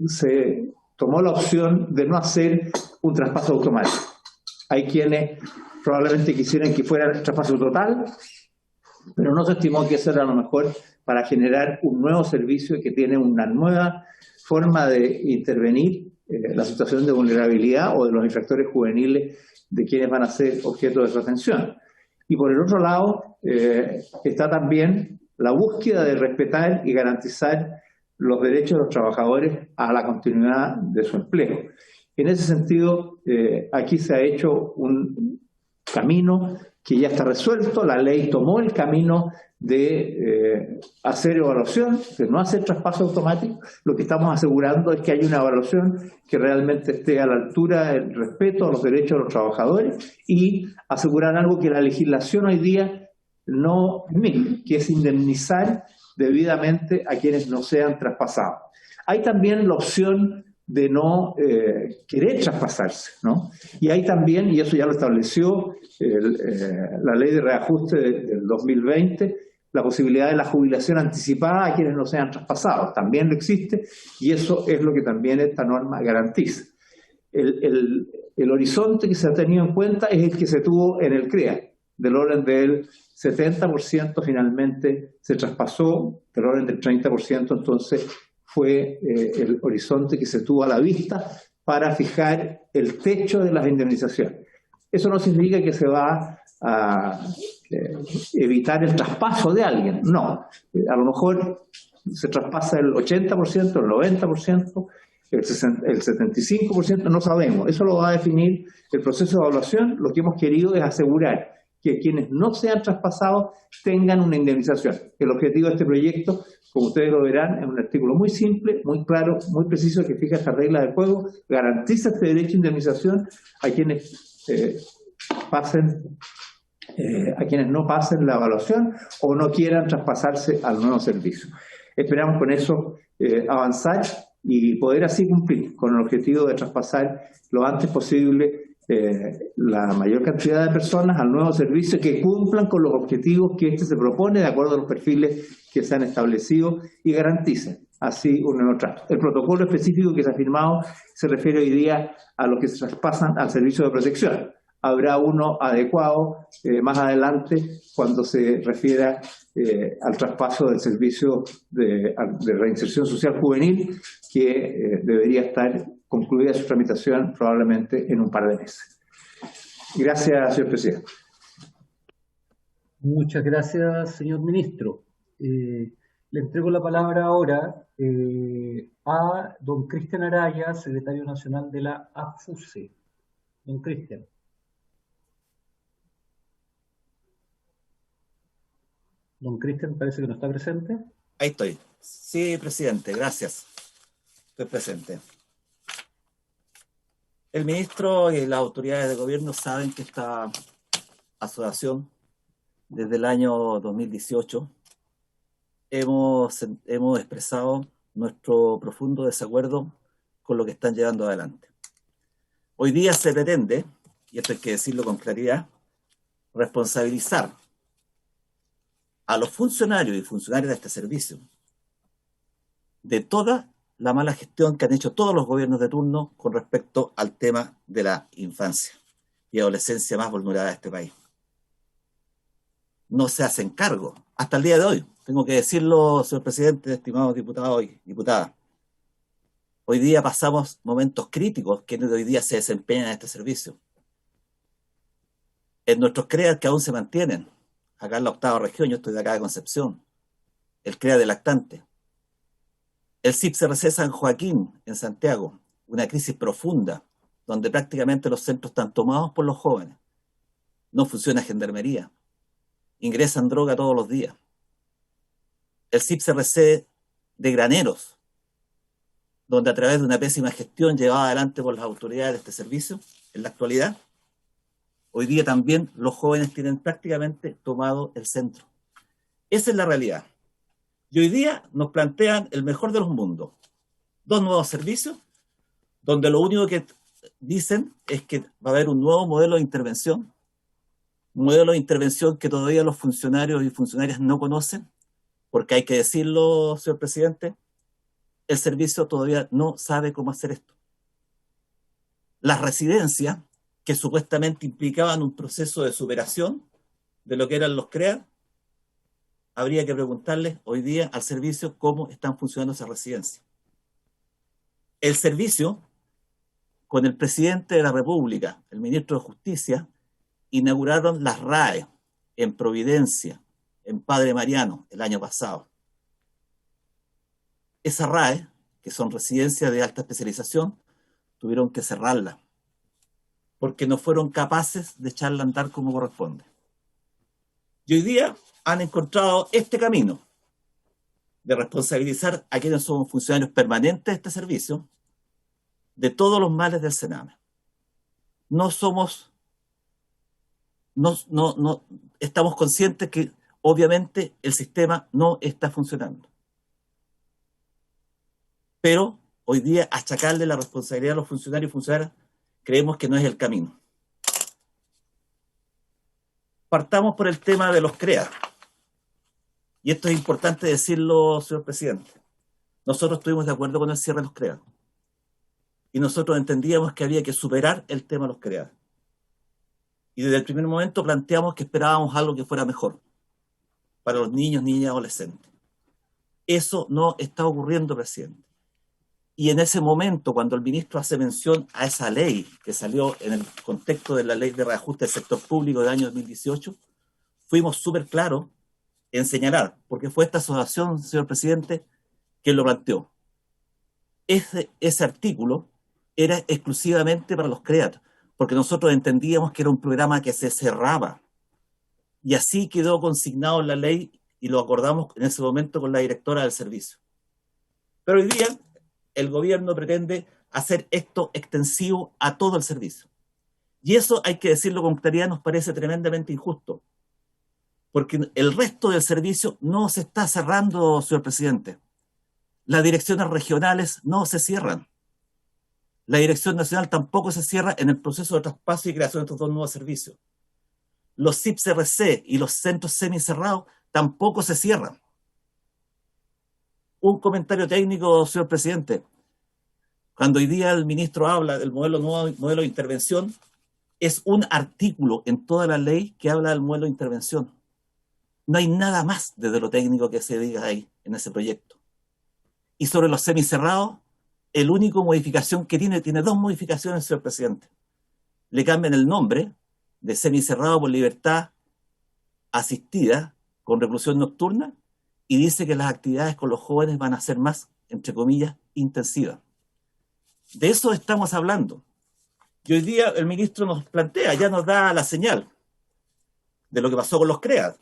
se tomó la opción de no hacer un traspaso automático. Hay quienes probablemente quisieran que fuera el traspaso total, pero no se estimó que eso era lo mejor para generar un nuevo servicio que tiene una nueva forma de intervenir la situación de vulnerabilidad o de los infractores juveniles de quienes van a ser objeto de su atención. Y por el otro lado está también la búsqueda de respetar y garantizar los derechos de los trabajadores a la continuidad de su empleo. En ese sentido, aquí se ha hecho un camino que ya está resuelto. La ley tomó el camino de hacer evaluación, de no hacer traspaso automático. Lo que estamos asegurando es que hay una evaluación que realmente esté a la altura del respeto a los derechos de los trabajadores, y asegurar algo que la legislación hoy día no permite, que es indemnizar debidamente a quienes no sean traspasados. Hay también la opción de no querer traspasarse, ¿no? Y hay también, y eso ya lo estableció la ley de reajuste del 2020, la posibilidad de la jubilación anticipada a quienes no sean traspasados. También lo existe, y eso es lo que también esta norma garantiza. El horizonte que se ha tenido en cuenta es el que se tuvo en el CREA, del orden del 70% finalmente se traspasó, del orden del 30% entonces fue el horizonte que se tuvo a la vista para fijar el techo de las indemnizaciones. Eso no significa que se va a evitar el traspaso de alguien, no. A lo mejor se traspasa el 80%, el 90%, el 75%, no sabemos. Eso lo va a definir el proceso de evaluación. Lo que hemos querido es asegurar que quienes no sean traspasados tengan una indemnización. El objetivo de este proyecto, como ustedes lo verán, es un artículo muy simple, muy claro, muy preciso, que fija estas reglas del juego, garantiza este derecho a indemnización a quienes a quienes no pasen la evaluación o no quieran traspasarse al nuevo servicio. Esperamos con eso avanzar y poder así cumplir con el objetivo de traspasar lo antes posible la mayor cantidad de personas al nuevo servicio que cumplan con los objetivos que este se propone de acuerdo a los perfiles que se han establecido y garanticen así un nuevo trato. El protocolo específico que se ha firmado se refiere hoy día a los que se traspasan al servicio de protección. Habrá uno adecuado más adelante cuando se refiera al traspaso del servicio de reinserción social juvenil que debería estar concluida su tramitación probablemente en un par de meses. Gracias, señor presidente.
Muchas gracias, señor ministro. Le entrego la palabra ahora a don Cristian Araya, secretario nacional de la AFUSE. Don Cristian. Don Cristian parece que no está presente.
Ahí estoy. Sí, presidente, gracias. Estoy presente. El ministro y las autoridades de gobierno saben que esta asociación, desde el año 2018, hemos expresado nuestro profundo desacuerdo con lo que están llevando adelante. Hoy día se pretende, y esto hay que decirlo con claridad, responsabilizar a los funcionarios y funcionarias de este servicio de toda la mala gestión que han hecho todos los gobiernos de turno con respecto al tema de la infancia y adolescencia más vulnerada de este país. No se hacen cargo, hasta el día de hoy. Tengo que decirlo, señor presidente, estimados diputados y diputadas. Hoy día pasamos momentos críticos que hoy día se desempeñan en este servicio. En nuestros CREA que aún se mantienen, acá en la 8ª región, yo estoy de acá de Concepción, el CREA de lactante, el CIPCRC San Joaquín en Santiago, una crisis profunda, donde prácticamente los centros están tomados por los jóvenes. No funciona gendarmería, ingresan droga todos los días. El CIPCRC de Graneros, donde a través de una pésima gestión llevada adelante por las autoridades de este servicio, en la actualidad, hoy día también los jóvenes tienen prácticamente tomado el centro. Esa es la realidad. Y hoy día nos plantean el mejor de los mundos. 2 nuevos servicios, donde lo único que dicen es que va a haber un nuevo modelo de intervención, un modelo de intervención que todavía los funcionarios y funcionarias no conocen, porque hay que decirlo, señor presidente, el servicio todavía no sabe cómo hacer esto. Las residencias, que supuestamente implicaban un proceso de superación de lo que eran los CREA, habría que preguntarles hoy día al servicio cómo están funcionando esas residencias. El servicio, con el presidente de la República, el ministro de Justicia, inauguraron las RAE en Providencia, en Padre Mariano, el año pasado. Esas RAE, que son residencias de alta especialización, tuvieron que cerrarlas, porque no fueron capaces de echarla a andar como corresponde. Y hoy día han encontrado este camino de responsabilizar a quienes son funcionarios permanentes de este servicio de todos los males del Sename. Estamos conscientes que obviamente el sistema no está funcionando. Pero hoy día achacarle la responsabilidad a los funcionarios y funcionarias creemos que no es el camino. Partamos por el tema de los CREA. Y esto es importante decirlo, señor presidente. Nosotros estuvimos de acuerdo con el cierre de los CREA. Y nosotros entendíamos que había que superar el tema de los CREA. Y desde el primer momento planteamos que esperábamos algo que fuera mejor para los niños, niñas y adolescentes. Eso no está ocurriendo, presidente. Y en ese momento, cuando el ministro hace mención a esa ley que salió en el contexto de la ley de reajuste del sector público del año 2018, fuimos súper claros en señalar, porque fue esta asociación, señor presidente, que lo planteó. Ese artículo era exclusivamente para los CREAT, porque nosotros entendíamos que era un programa que se cerraba. Y así quedó consignado en la ley y lo acordamos en ese momento con la directora del servicio. Pero hoy día el gobierno pretende hacer esto extensivo a todo el servicio. Y eso, hay que decirlo con claridad, nos parece tremendamente injusto. Porque el resto del servicio no se está cerrando, señor presidente. Las direcciones regionales no se cierran. La Dirección Nacional tampoco se cierra en el proceso de traspaso y creación de estos dos nuevos servicios. Los CIPS-RC y los centros semicerrados tampoco se cierran. Un comentario técnico, señor presidente. Cuando hoy día el ministro habla del nuevo modelo de intervención, es un artículo en toda la ley que habla del modelo de intervención. No hay nada más desde lo técnico que se diga ahí, en ese proyecto. Y sobre los semicerrados, el único modificación que tiene dos modificaciones, señor presidente. Le cambian el nombre de semicerrado por libertad asistida con reclusión nocturna y dice que las actividades con los jóvenes van a ser más, entre comillas, intensivas. De eso estamos hablando. Y hoy día el ministro nos plantea, ya nos da la señal de lo que pasó con los CREAD,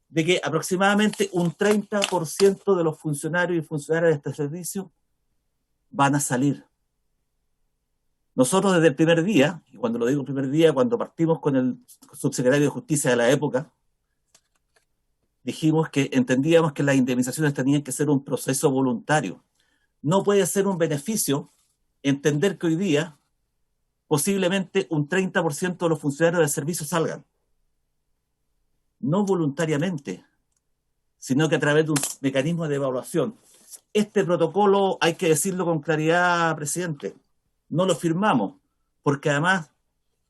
de que aproximadamente un 30% de los funcionarios y funcionarias de este servicio van a salir. Nosotros desde el primer día, y cuando lo digo el primer día, cuando partimos con el subsecretario de Justicia de la época, dijimos que entendíamos que las indemnizaciones tenían que ser un proceso voluntario. No puede ser un beneficio entender que hoy día posiblemente un 30% de los funcionarios del servicio salgan. No voluntariamente, sino que a través de un mecanismo de evaluación. Este protocolo, hay que decirlo con claridad, presidente, no lo firmamos, porque además,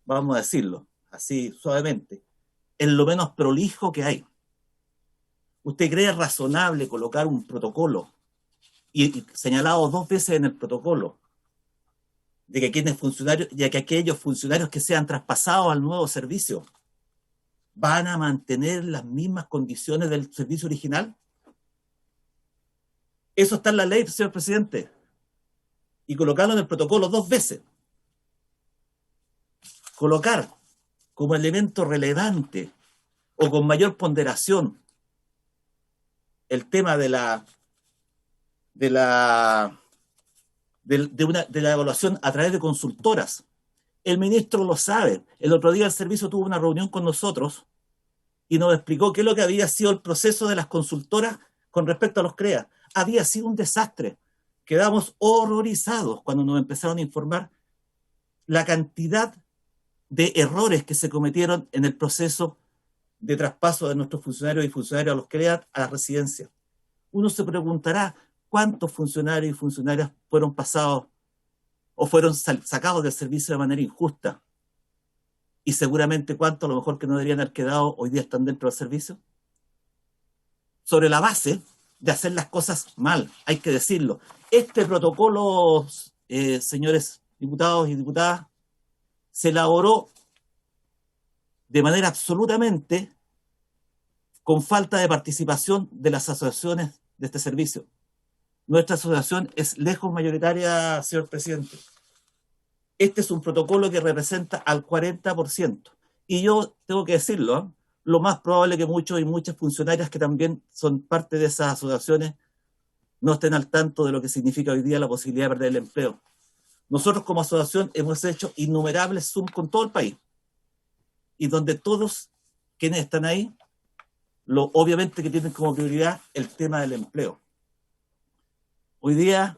vamos a decirlo así suavemente, es lo menos prolijo que hay. ¿Usted cree razonable colocar un protocolo y señalado 2 veces en el protocolo de que quienes funcionarios, ya que aquellos funcionarios que sean traspasados al nuevo servicio van a mantener las mismas condiciones del servicio original? Eso está en la ley, señor presidente. Y colocarlo en el protocolo 2 veces. Colocar como elemento relevante o con mayor ponderación el tema de la evaluación a través de consultoras. El ministro lo sabe. El otro día el servicio tuvo una reunión con nosotros y nos explicó qué es lo que había sido el proceso de las consultoras con respecto a los CREA. Había sido un desastre. Quedamos horrorizados cuando nos empezaron a informar la cantidad de errores que se cometieron en el proceso de traspaso de nuestros funcionarios y funcionarias a los CREA a la residencia. Uno se preguntará cuántos funcionarios y funcionarias fueron pasados o fueron sacados del servicio de manera injusta. Y seguramente cuántos, a lo mejor que no deberían haber quedado, hoy día están dentro del servicio. Sobre la base de hacer las cosas mal, hay que decirlo. Este protocolo, señores diputados y diputadas, se elaboró de manera absolutamente con falta de participación de las asociaciones de este servicio. Nuestra asociación es lejos mayoritaria, señor presidente. Este es un protocolo que representa al 40%. Y yo tengo que decirlo, ¿eh? Lo más probable que muchos y muchas funcionarias que también son parte de esas asociaciones no estén al tanto de lo que significa hoy día la posibilidad de perder el empleo. Nosotros como asociación hemos hecho innumerables Zoom con todo el país. Y donde todos quienes están ahí, obviamente que tienen como prioridad el tema del empleo. Hoy día,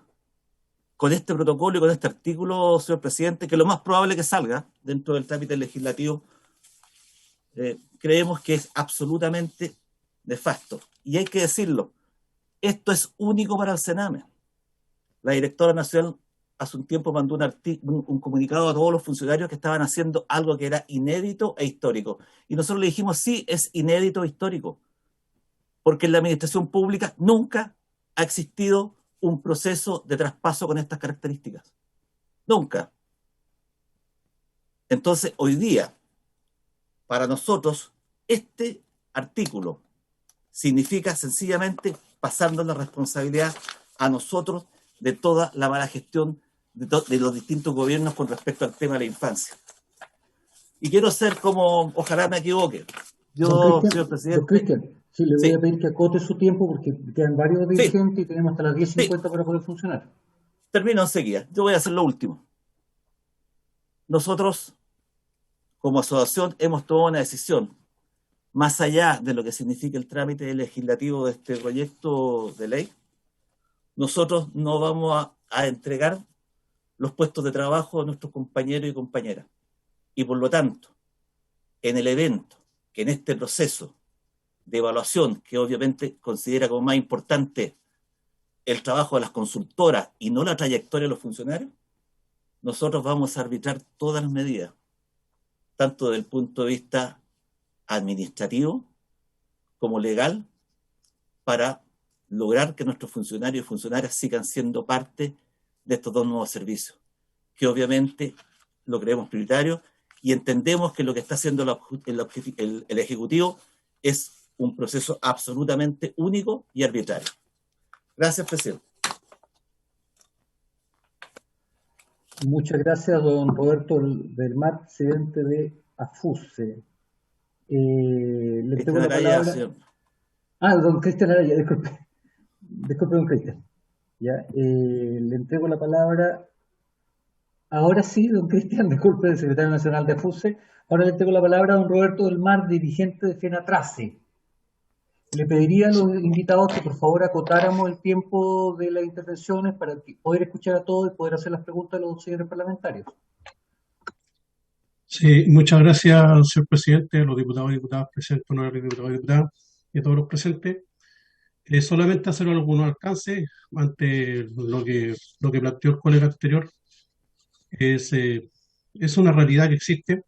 con este protocolo y con este artículo, señor presidente, que lo más probable que salga dentro del trámite legislativo, creemos que es absolutamente nefasto. Y hay que decirlo, esto es único para el Sename. La directora nacional hace un tiempo mandó un comunicado a todos los funcionarios que estaban haciendo algo que era inédito e histórico. Y nosotros le dijimos, sí, es inédito e histórico, porque en la administración pública nunca ha existido un proceso de traspaso con estas características. Nunca. Entonces, hoy día, para nosotros, este artículo significa sencillamente pasarnos la responsabilidad a nosotros de toda la mala gestión de los distintos gobiernos con respecto al tema de la infancia. Y quiero ser como, ojalá me equivoque. Yo, señor presidente.
Cristian, sí, le voy a pedir que acote su tiempo porque quedan varios dirigentes y tenemos hasta las 10:50 para poder funcionar.
Termino enseguida. Yo voy a hacer lo último. Nosotros, como asociación, hemos tomado una decisión, más allá de lo que significa el trámite legislativo de este proyecto de ley. nosotros no vamos a entregar los puestos de trabajo a nuestros compañeros y compañeras. Y por lo tanto, en el evento, que en este proceso de evaluación, que obviamente considera como más importante el trabajo de las consultoras y no la trayectoria de los funcionarios, nosotros vamos a arbitrar todas las medidas, tanto desde el punto de vista administrativo como legal, para lograr que nuestros funcionarios y funcionarias sigan siendo parte de estos dos nuevos servicios, que obviamente lo creemos prioritario y entendemos que lo que está haciendo el Ejecutivo es un proceso absolutamente único y arbitrario. Gracias, presidente.
Muchas gracias, don Roberto del Mar, presidente de AFUSE. Le entrego la palabra. Don Cristian Araya, disculpe. Disculpe, don Cristian. Ya, le entrego la palabra. Ahora sí, don Cristian, disculpe, el secretario nacional de AFUSE. Ahora le entrego la palabra a don Roberto del Mar, dirigente de FENATRACE. Le pediría a los invitados que por favor acotáramos el tiempo de las intervenciones para poder escuchar a todos y poder hacer las preguntas a los señores parlamentarios.
Sí, muchas gracias, señor presidente, a los diputados y diputadas presentes, honorables diputados y diputadas, y a todos los presentes. Solamente hacer algunos alcances ante lo que planteó el colega anterior. Es una realidad que existe,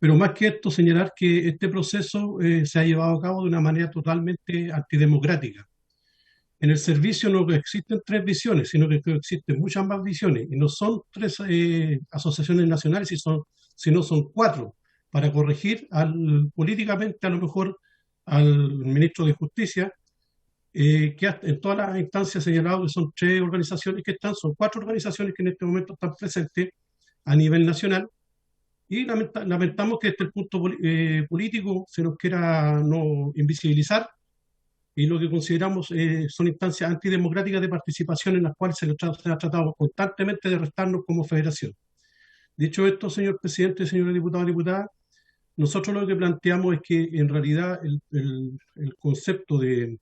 pero más que esto, señalar que este proceso se ha llevado a cabo de una manera totalmente antidemocrática. En el servicio no existen 3 visiones, sino que existen muchas más visiones, y no son 3 asociaciones nacionales, sino son 4, para corregir políticamente a lo mejor al ministro de Justicia, que en todas las instancias señalado que son 3 organizaciones que son 4 organizaciones que en este momento están presentes a nivel nacional, y lamentamos que desde el punto político se nos quiera no invisibilizar, y lo que consideramos son instancias antidemocráticas de participación en las cuales se ha tratado constantemente de restarnos como federación. Dicho esto, señor presidente, señores diputados y diputadas, nosotros lo que planteamos es que en realidad el concepto del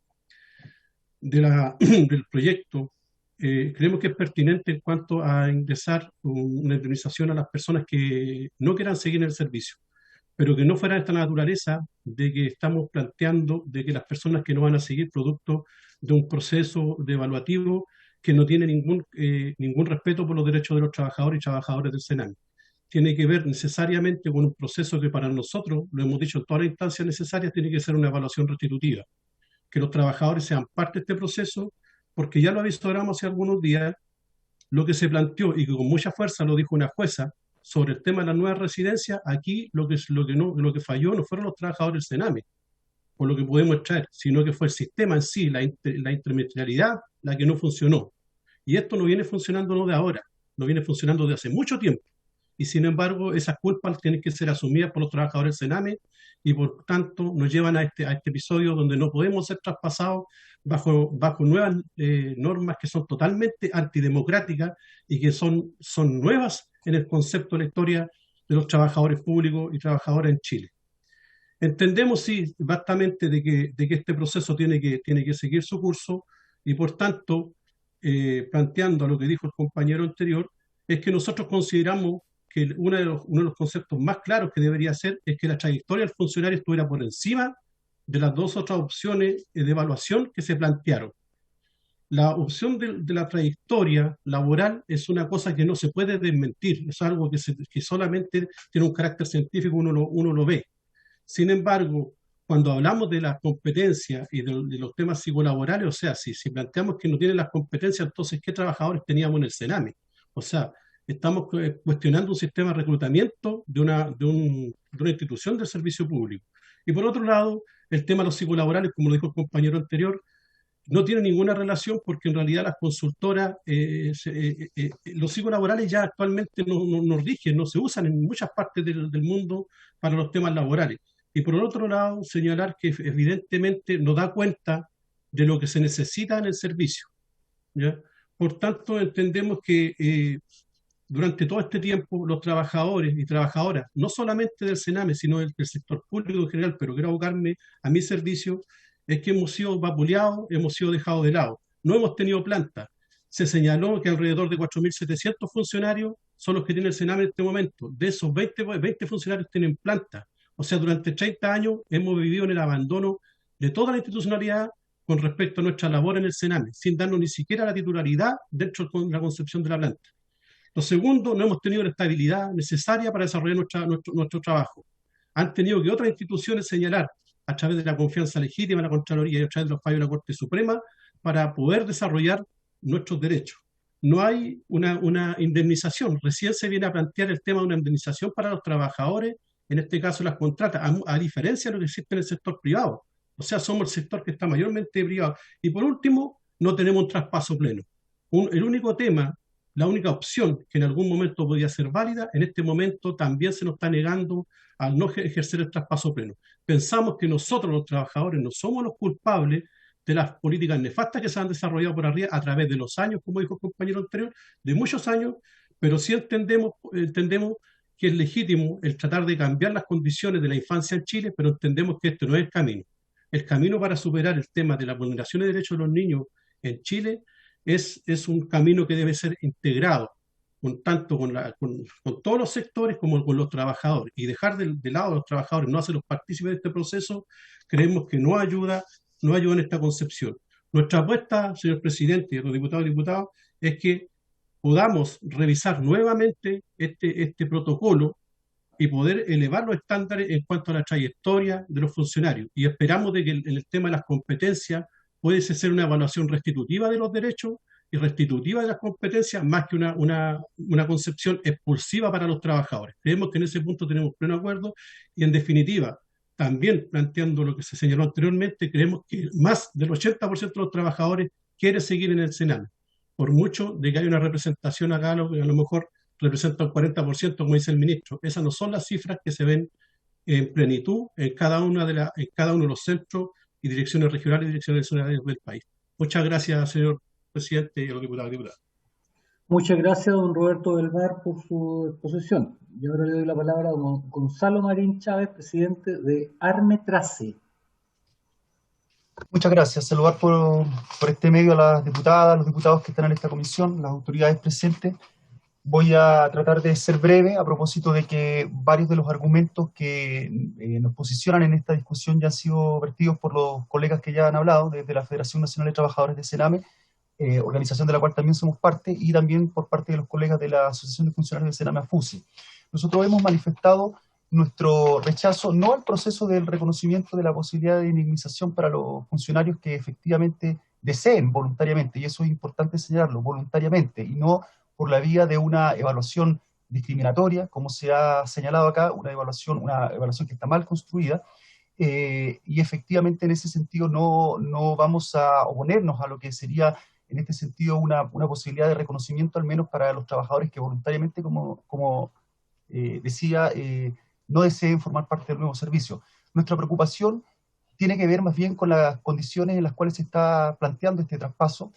proyecto creemos que es pertinente en cuanto a ingresar una indemnización a las personas que no quieran seguir en el servicio, pero que no fuera de esta naturaleza de que estamos planteando de que las personas que no van a seguir producto de un proceso de evaluativo que no tiene ningún respeto por los derechos de los trabajadores y trabajadoras del Sename. Tiene que ver necesariamente con un proceso que para nosotros, lo hemos dicho en todas las instancias necesarias, tiene que ser una evaluación restitutiva. Que los trabajadores sean parte de este proceso, porque ya lo avisoramos hace algunos días, lo que se planteó y que con mucha fuerza lo dijo una jueza sobre el tema de la nueva residencia. Aquí lo que falló no fueron los trabajadores del Sename, por lo que podemos extraer, sino que fue el sistema en sí, la intermediariedad, la que no funcionó. Y esto no viene funcionando no de ahora, no viene funcionando de hace mucho tiempo. Y sin embargo, esas culpas tienen que ser asumidas por los trabajadores del Sename, y por tanto nos llevan a este episodio donde no podemos ser traspasados bajo nuevas normas que son totalmente antidemocráticas y que son nuevas en el concepto de la historia de los trabajadores públicos y trabajadoras en Chile. Entendemos, sí, bastante de que este proceso tiene que seguir su curso, y por tanto, planteando lo que dijo el compañero anterior, es que nosotros consideramos que uno de los conceptos más claros que debería ser es que la trayectoria del funcionario estuviera por encima de las 2 otras opciones de evaluación que se plantearon. La opción de la trayectoria laboral es una cosa que no se puede desmentir, es algo que solamente tiene un carácter científico, uno lo ve. Sin embargo, cuando hablamos de las competencias y de los temas psicolaborales, o sea, si planteamos que no tienen las competencias, entonces, ¿qué trabajadores teníamos en el Sename? O sea, estamos cuestionando un sistema de reclutamiento de una institución del servicio público. Y por otro lado, el tema de los psicolaborales, como lo dijo el compañero anterior, no tiene ninguna relación, porque en realidad las consultoras, los psicolaborales ya actualmente no rigen, no se usan en muchas partes del mundo para los temas laborales. Y por otro lado, señalar que evidentemente no da cuenta de lo que se necesita en el servicio, ¿ya? Por tanto, entendemos que durante todo este tiempo los trabajadores y trabajadoras, no solamente del Sename, sino del sector público en general, pero quiero abocarme a mi servicio, es que hemos sido vapuleados, hemos sido dejados de lado. no hemos tenido planta. Se señaló que alrededor de 4.700 funcionarios son los que tiene el Sename en este momento. De esos 20 funcionarios tienen planta. O sea, durante 30 años hemos vivido en el abandono de toda la institucionalidad con respecto a nuestra labor en el Sename, sin darnos ni siquiera la titularidad dentro de la concepción de la planta. Lo segundo, no hemos tenido la estabilidad necesaria para desarrollar nuestro trabajo. Han tenido que otras instituciones señalar a través de la confianza legítima en la Contraloría y a través de los fallos de la Corte Suprema para poder desarrollar nuestros derechos. No hay una indemnización. Recién se viene a plantear el tema de una indemnización para los trabajadores, en este caso las contratas, a diferencia de lo que existe en el sector privado. O sea, somos el sector que está mayormente privado. Y por último, no tenemos un traspaso pleno. El único tema, la única opción que en algún momento podía ser válida, en este momento también se nos está negando al no ejercer el traspaso pleno. Pensamos que nosotros los trabajadores no somos los culpables de las políticas nefastas que se han desarrollado por arriba a través de los años, como dijo el compañero anterior, de muchos años, pero sí entendemos que es legítimo el tratar de cambiar las condiciones de la infancia en Chile, pero entendemos que este no es el camino. El camino para superar el tema de la vulneración de derechos de los niños en Chile es un camino que debe ser integrado, tanto con todos los sectores como con los trabajadores, y dejar de lado a los trabajadores, no hacerlos partícipes de este proceso, creemos que no ayuda en esta concepción. Nuestra apuesta, señor presidente y a los diputados y diputadas, es que podamos revisar nuevamente este protocolo y poder elevar los estándares en cuanto a la trayectoria de los funcionarios. Y esperamos de que en el tema de las competencias puede ser una evaluación restitutiva de los derechos y restitutiva de las competencias, más que una concepción expulsiva para los trabajadores. Creemos que en ese punto tenemos pleno acuerdo y, en definitiva, también planteando lo que se señaló anteriormente, creemos que más del 80% de los trabajadores quiere seguir en el Sename. Por mucho de que haya una representación acá, a lo mejor representa un 40%, como dice el ministro. Esas no son las cifras que se ven en plenitud en cada uno de los centros y direcciones regionales y direcciones nacionales del país. Muchas gracias, señor presidente y a los diputados y diputadas.
Muchas gracias, don Roberto del Var, por su exposición. Y ahora le doy la palabra a don Gonzalo Marín Chávez, presidente de Armetrace.
Muchas gracias. Saludar por este medio a las diputadas, a los diputados que están en esta comisión, las autoridades presentes. Voy a tratar de ser breve a propósito de que varios de los argumentos que nos posicionan en esta discusión ya han sido vertidos por los colegas que ya han hablado, desde la Federación Nacional de Trabajadores de Sename, organización de la cual también somos parte, y también por parte de los colegas de la Asociación de Funcionarios de Sename AFUSI. Nosotros hemos manifestado nuestro rechazo no al proceso del reconocimiento de la posibilidad de indemnización para los funcionarios que efectivamente deseen voluntariamente, y eso es importante señalarlo, voluntariamente, y no por la vía de una evaluación discriminatoria, como se ha señalado acá, una evaluación que está mal construida, y efectivamente en ese sentido no vamos a oponernos a lo que sería en este sentido una posibilidad de reconocimiento al menos para los trabajadores que voluntariamente, como decía, no deseen formar parte del nuevo servicio. Nuestra preocupación tiene que ver más bien con las condiciones en las cuales se está planteando este traspaso,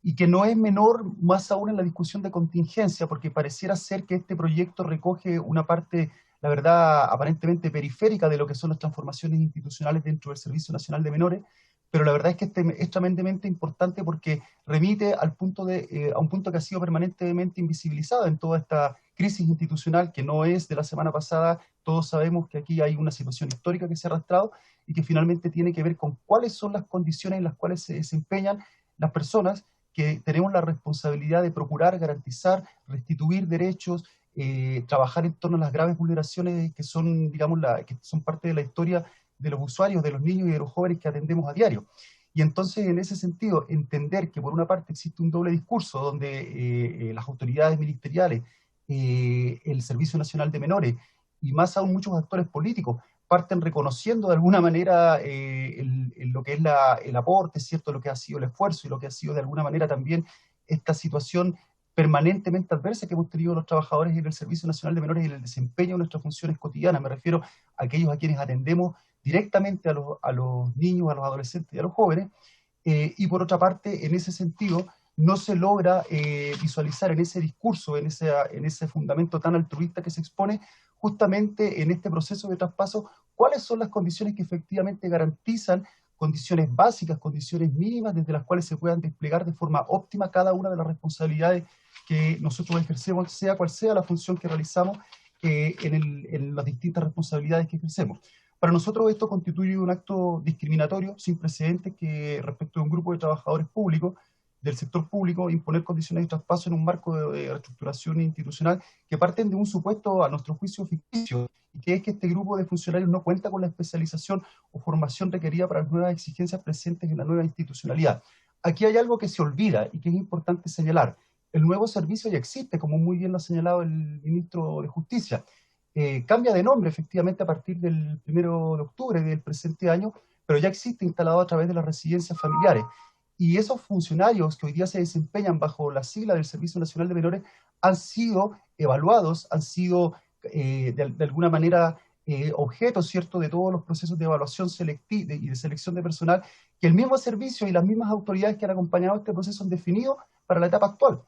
y que no es menor, más aún en la discusión de contingencia, porque pareciera ser que este proyecto recoge una parte, la verdad, aparentemente periférica de lo que son las transformaciones institucionales dentro del Servicio Nacional de Menores, pero la verdad es que es tremendamente importante porque remite a un punto que ha sido permanentemente invisibilizado en toda esta crisis institucional que no es de la semana pasada. Todos sabemos que aquí hay una situación histórica que se ha arrastrado y que finalmente tiene que ver con cuáles son las condiciones en las cuales se desempeñan las personas que tenemos la responsabilidad de procurar, garantizar, restituir derechos, trabajar en torno a las graves vulneraciones que son, digamos, que son parte de la historia de los usuarios, de los niños y de los jóvenes que atendemos a diario. Y entonces, en ese sentido, entender que por una parte existe un doble discurso donde las autoridades ministeriales, el Servicio Nacional de Menores y más aún muchos actores políticos parten reconociendo de alguna manera lo que es el aporte, ¿cierto?, lo que ha sido el esfuerzo y lo que ha sido de alguna manera también esta situación permanentemente adversa que hemos tenido los trabajadores en el Servicio Nacional de Menores y en el desempeño de nuestras funciones cotidianas. Me refiero a aquellos a quienes atendemos directamente a los niños, a los adolescentes y a los jóvenes, y por otra parte, en ese sentido, no se logra visualizar en ese discurso, en ese fundamento tan altruista que se expone, justamente en este proceso de traspaso, cuáles son las condiciones que efectivamente garantizan condiciones básicas, condiciones mínimas desde las cuales se puedan desplegar de forma óptima cada una de las responsabilidades que nosotros ejercemos, sea cual sea la función que realizamos en las distintas responsabilidades que ejercemos. Para nosotros esto constituye un acto discriminatorio sin precedentes que respecto de un grupo de trabajadores públicos del sector público imponer condiciones de traspaso en un marco de reestructuración institucional que parten de un supuesto, a nuestro juicio, ficticio, y que es que este grupo de funcionarios no cuenta con la especialización o formación requerida para las nuevas exigencias presentes en la nueva institucionalidad. Aquí hay algo que se olvida y que es importante señalar. El nuevo servicio ya existe, como muy bien lo ha señalado el ministro de Justicia. Cambia de nombre efectivamente a partir del 1 de octubre del presente año, pero ya existe instalado a través de las residencias familiares. Y esos funcionarios que hoy día se desempeñan bajo la sigla del Servicio Nacional de Menores han sido evaluados, han sido de alguna manera objeto, ¿cierto?, de todos los procesos de evaluación selectiva y de selección de personal que el mismo servicio y las mismas autoridades que han acompañado este proceso han definido para la etapa actual.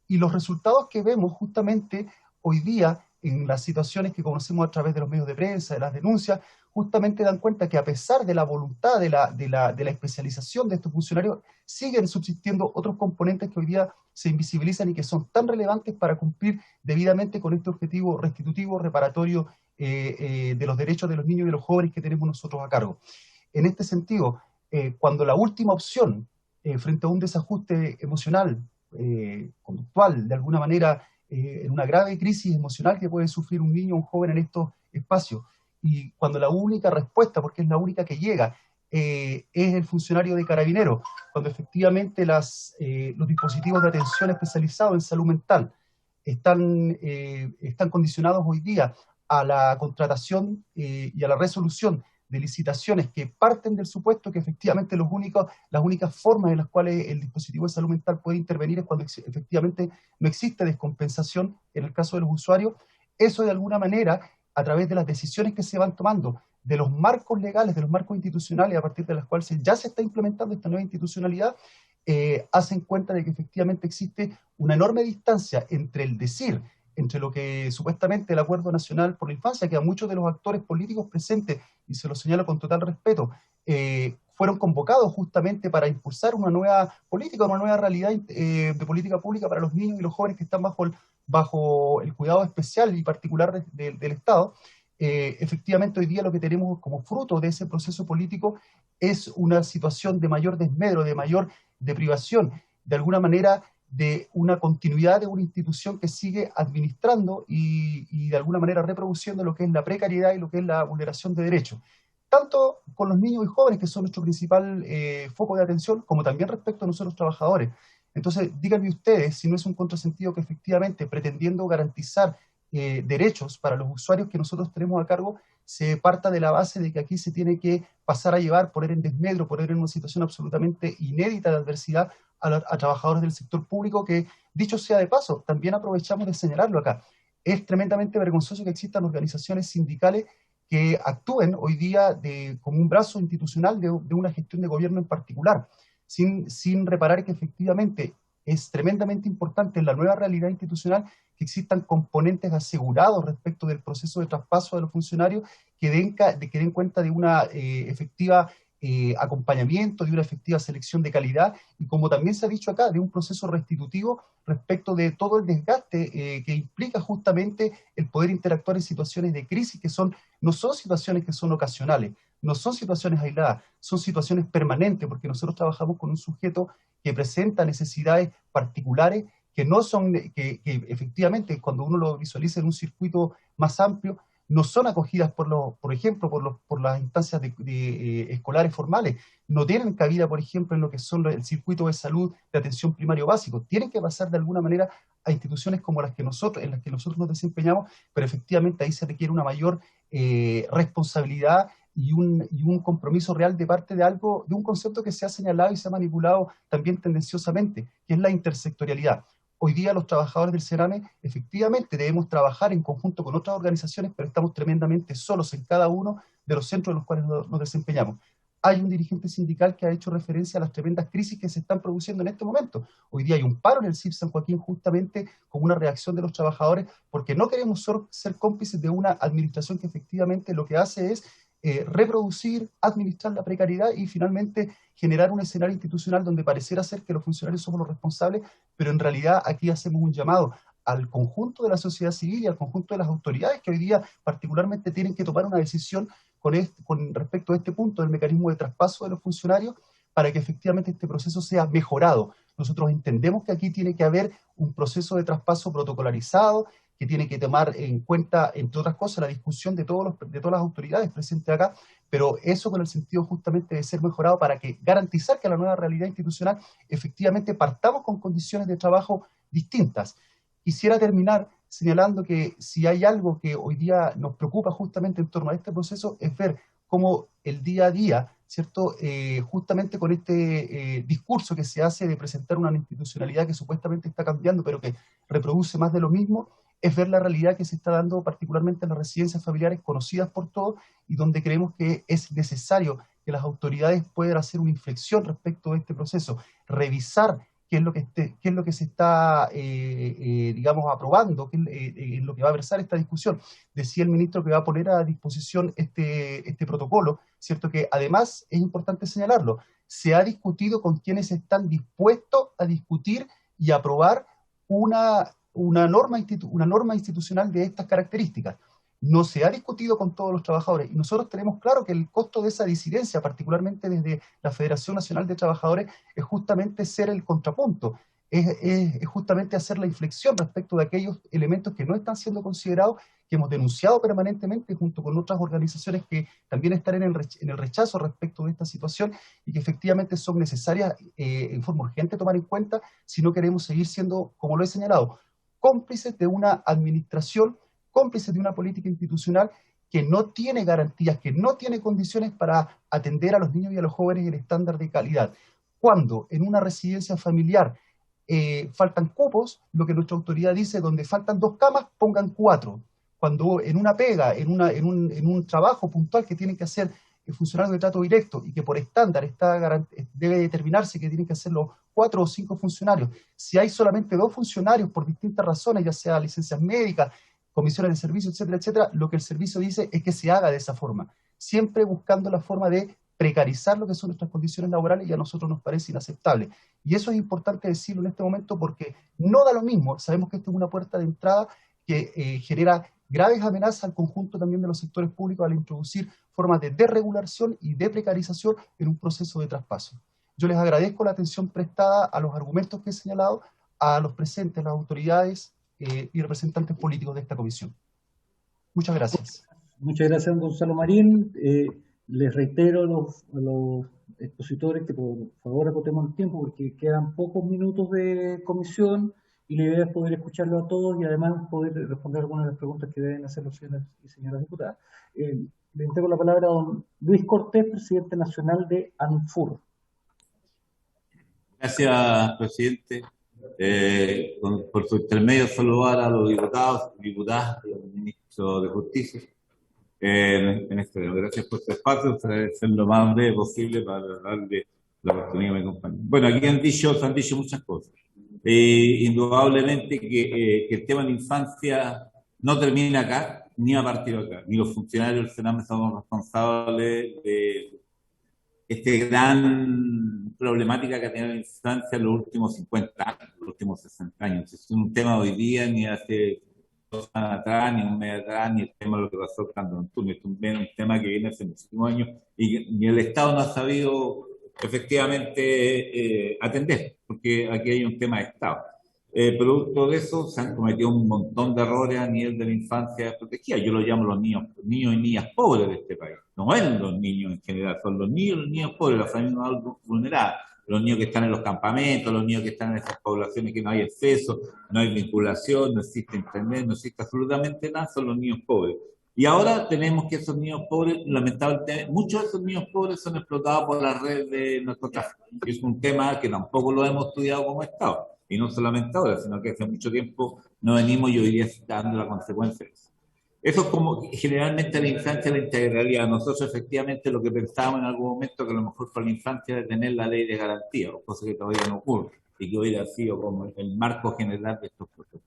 Y los resultados que vemos justamente hoy día en las situaciones que conocemos a través de los medios de prensa, de las denuncias, justamente dan cuenta que a pesar de la voluntad de la especialización de estos funcionarios, siguen subsistiendo otros componentes que hoy día se invisibilizan y que son tan relevantes para cumplir debidamente con este objetivo restitutivo, reparatorio de los derechos de los niños y de los jóvenes que tenemos nosotros a cargo. En este sentido, cuando la última opción frente a un desajuste emocional, conductual, de alguna manera, en una grave crisis emocional que puede sufrir un niño o un joven en estos espacios, y cuando la única respuesta, porque es la única que llega, es el funcionario de Carabineros, cuando efectivamente los dispositivos de atención especializados en salud mental están condicionados hoy día a la contratación y a la resolución de licitaciones que parten del supuesto que efectivamente las únicas formas en las cuales el dispositivo de salud mental puede intervenir es cuando efectivamente no existe descompensación en el caso de los usuarios. Eso de alguna manera, a través de las decisiones que se van tomando, de los marcos legales, de los marcos institucionales a partir de las cuales ya se está implementando esta nueva institucionalidad, hacen cuenta de que efectivamente existe una enorme distancia entre el decir, entre lo que supuestamente el Acuerdo Nacional por la Infancia, que a muchos de los actores políticos presentes, y se lo señalo con total respeto, fueron convocados justamente para impulsar una nueva política, una nueva realidad de política pública para los niños y los jóvenes que están bajo el cuidado especial y particular del Estado. Efectivamente hoy día lo que tenemos como fruto de ese proceso político es una situación de mayor desmedro, de mayor deprivación, de alguna manera de una continuidad de una institución que sigue administrando y de alguna manera reproduciendo lo que es la precariedad y lo que es la vulneración de derechos, tanto con los niños y jóvenes, que son nuestro principal foco de atención, como también respecto a nosotros trabajadores. Entonces, díganme ustedes si no es un contrasentido que efectivamente, pretendiendo garantizar derechos para los usuarios que nosotros tenemos a cargo, se parta de la base de que aquí se tiene que pasar a llevar, poner en desmedro, poner en una situación absolutamente inédita de adversidad a trabajadores del sector público que, dicho sea de paso, también aprovechamos de señalarlo acá. Es tremendamente vergonzoso que existan organizaciones sindicales que actúen hoy día como un brazo institucional de una gestión de gobierno en particular, sin reparar que efectivamente es tremendamente importante en la nueva realidad institucional que existan componentes asegurados respecto del proceso de traspaso de los funcionarios que den cuenta de una efectiva acompañamiento, de una efectiva selección de calidad y, como también se ha dicho acá, de un proceso restitutivo respecto de todo el desgaste que implica justamente el poder interactuar en situaciones de crisis que no son situaciones que son ocasionales, no son situaciones aisladas, son situaciones permanentes, porque nosotros trabajamos con un sujeto que presenta necesidades particulares que no son, que efectivamente cuando uno lo visualiza en un circuito más amplio, no son acogidas por ejemplo, por las instancias escolares formales, no tienen cabida, por ejemplo, en lo que son el circuito de salud de atención primario básico, tienen que pasar de alguna manera a instituciones como en las que nosotros nos desempeñamos, pero efectivamente ahí se requiere una mayor responsabilidad y un compromiso real de parte de un concepto que se ha señalado y se ha manipulado también tendenciosamente, que es la intersectorialidad. Hoy día los trabajadores del CERAME efectivamente debemos trabajar en conjunto con otras organizaciones, pero estamos tremendamente solos en cada uno de los centros en los cuales nos desempeñamos. Hay un dirigente sindical que ha hecho referencia a las tremendas crisis que se están produciendo en este momento. Hoy día hay un paro en el CIP San Joaquín justamente con una reacción de los trabajadores porque no queremos ser cómplices de una administración que efectivamente lo que hace es reproducir, administrar la precariedad y finalmente generar un escenario institucional donde pareciera ser que los funcionarios somos los responsables, pero en realidad aquí hacemos un llamado al conjunto de la sociedad civil y al conjunto de las autoridades que hoy día particularmente tienen que tomar una decisión con respecto a este punto del mecanismo de traspaso de los funcionarios para que efectivamente este proceso sea mejorado. Nosotros entendemos que aquí tiene que haber un proceso de traspaso protocolarizado, que tiene que tomar en cuenta, entre otras cosas, la discusión de todas las autoridades presentes acá, pero eso con el sentido justamente de ser mejorado para que garantizar que la nueva realidad institucional efectivamente partamos con condiciones de trabajo distintas. Quisiera terminar señalando que si hay algo que hoy día nos preocupa justamente en torno a este proceso es ver cómo el día a día, ¿cierto? Justamente con este discurso que se hace de presentar una institucionalidad que supuestamente está cambiando, pero que reproduce más de lo mismo, es ver la realidad que se está dando particularmente en las residencias familiares conocidas por todos y donde creemos que es necesario que las autoridades puedan hacer una inflexión respecto a este proceso, revisar qué es lo que se está, digamos, aprobando, qué es lo que va a versar esta discusión. Decía el ministro que va a poner a disposición este protocolo, ¿cierto? Que además es importante señalarlo, se ha discutido con quienes están dispuestos a discutir y aprobar una norma institucional de estas características. No se ha discutido con todos los trabajadores y nosotros tenemos claro que el costo de esa disidencia, particularmente desde la Federación Nacional de Trabajadores, es justamente ser el contrapunto, es justamente hacer la inflexión respecto de aquellos elementos que no están siendo considerados, que hemos denunciado permanentemente junto con otras organizaciones que también están en el rechazo respecto de esta situación y que efectivamente son necesarias en forma urgente tomar en cuenta si no queremos seguir siendo, como lo he señalado, cómplices de una administración, cómplices de una política institucional que no tiene garantías, que no tiene condiciones para atender a los niños y a los jóvenes en estándar de calidad. Cuando en una residencia familiar faltan cupos, lo que nuestra autoridad dice, donde faltan 2 camas, pongan 4. Cuando en una pega, en un trabajo puntual que tienen que hacer funcionarios de trato directo y que por estándar debe determinarse que tienen que hacerlo 4 o 5 funcionarios. Si hay solamente 2 funcionarios por distintas razones, ya sea licencias médicas, comisiones de servicio, etcétera, etcétera, lo que el servicio dice es que se haga de esa forma, siempre buscando la forma de precarizar lo que son nuestras condiciones laborales y a nosotros nos parece inaceptable. Y eso es importante decirlo en este momento porque no da lo mismo, sabemos que esta es una puerta de entrada que genera graves amenazas al conjunto también de los sectores públicos al introducir formas de desregulación y de precarización en un proceso de traspaso. Yo les agradezco la atención prestada a los argumentos que he señalado, a los presentes, las autoridades y representantes políticos de esta comisión. Muchas gracias.
Muchas gracias, don Gonzalo Marín. Les reitero a los expositores que por favor acotemos el tiempo porque quedan pocos minutos de comisión y la idea es poder escucharlo a todos y además poder responder algunas de las preguntas que deben hacer los señores y señoras diputadas. Le entrego la palabra a don Luis Cortés, presidente nacional de ANFUR.
Gracias, presidente. Por su intermedio, saludar a los diputados y diputadas y al ministro de Justicia. Gracias por su espacio, ser lo más breve posible para darle la oportunidad a mi compañero. Bueno, aquí se han dicho muchas cosas. Indudablemente que el tema de la infancia no termina acá, ni a partir de acá. Ni los funcionarios del Sename somos responsables de esta gran problemática que ha tenido la infancia en los últimos 50 años, los últimos 60 años. Es un tema de hoy día, ni hace 2 años atrás, ni un mes atrás, ni el tema de lo que pasó cuando Antonio. Es un tema que viene hace muchísimos años y ni el Estado no ha sabido efectivamente atender, porque aquí hay un tema de Estado. Producto de eso se han cometido un montón de errores a nivel de la infancia protegida. Yo lo llamo los niños y niñas pobres de este país. No son los niños en general, son los niños pobres, las familias vulneradas, los niños que están en los campamentos, los niños que están en esas poblaciones que no hay acceso, no hay vinculación, no existe internet, no existe absolutamente nada, son los niños pobres. Y ahora tenemos que esos niños pobres, lamentablemente, muchos de esos niños pobres son explotados por la red de narcotráfico. Y es un tema que tampoco lo hemos estudiado como Estado. Y no solamente ahora, sino que hace mucho tiempo no venimos y hoy día está dando la consecuencia de eso. Eso es como generalmente la infancia, la integralidad. Nosotros efectivamente lo que pensábamos en algún momento que a lo mejor para la infancia era tener la ley de garantía, cosa que todavía no ocurre y que hubiera sido como el marco general de estos procesos.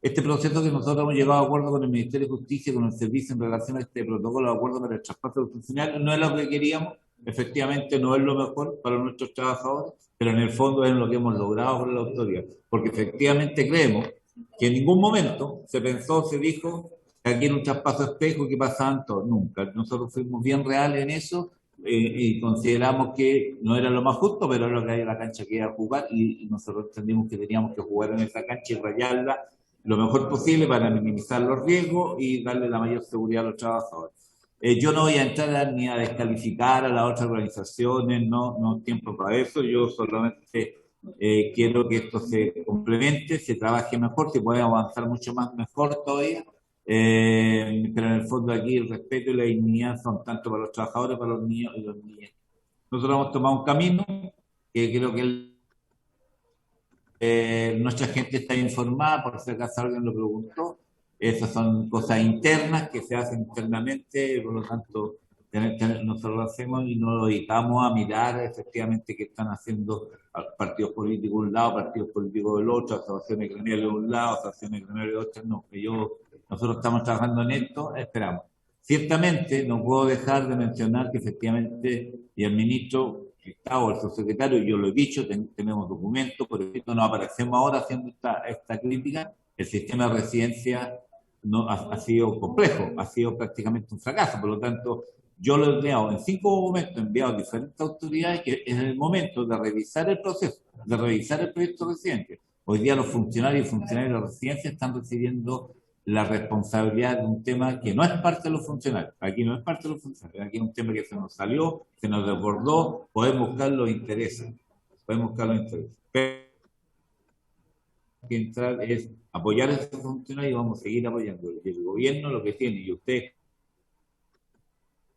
Este proceso que nosotros hemos llegado a acuerdo con el Ministerio de Justicia y con el Servicio en relación a este protocolo de acuerdo para el traspaso de los funcionarios no es lo que queríamos, efectivamente no es lo mejor para nuestros trabajadores, pero en el fondo es lo que hemos logrado con la autoridad, porque efectivamente creemos que en ningún momento se pensó, se dijo que aquí era un traspaso espejo que pasaban todos, nunca. Nosotros fuimos bien reales en eso y consideramos que no era lo más justo, pero era lo que hay en la cancha que iba a jugar y nosotros entendimos que teníamos que jugar en esa cancha y rayarla lo mejor posible para minimizar los riesgos y darle la mayor seguridad a los trabajadores. Yo no voy a entrar ni a descalificar a las otras organizaciones, no tiempo para eso, yo solamente quiero que esto se complemente, se trabaje mejor, se pueda avanzar mucho más mejor todavía, pero en el fondo aquí el respeto y la dignidad son tanto para los trabajadores, para los niños y los niños. Nosotros hemos tomado un camino que creo que nuestra gente está informada, por si acaso alguien lo preguntó. Esas son cosas internas que se hacen internamente, por lo tanto, nosotros lo hacemos y no lo dedicamos a mirar efectivamente qué están haciendo partidos políticos de un lado, partidos políticos del otro, asociaciones gremiales de un lado, asociaciones gremiales de otro. No, nosotros estamos trabajando en esto, esperamos. Ciertamente, no puedo dejar de mencionar que efectivamente, y el ministro o el subsecretario, yo lo he dicho, tenemos documentos, por ejemplo, nos aparecemos ahora haciendo esta crítica, el sistema de residencia no ha sido complejo, ha sido prácticamente un fracaso, por lo tanto, yo lo he enviado en 5 momentos, he enviado a diferentes autoridades que es el momento de revisar el proceso, de revisar el proyecto de residencia. Hoy día los funcionarios y funcionarios de la residencia están recibiendo la responsabilidad de un tema que no es parte de los funcionarios. Aquí no es parte de los funcionarios, aquí es un tema que se nos salió, se nos desbordó, podemos buscar los intereses. Pero que entrar es apoyar a esos funcionarios y vamos a seguir apoyando. Y el gobierno lo que tiene, y usted,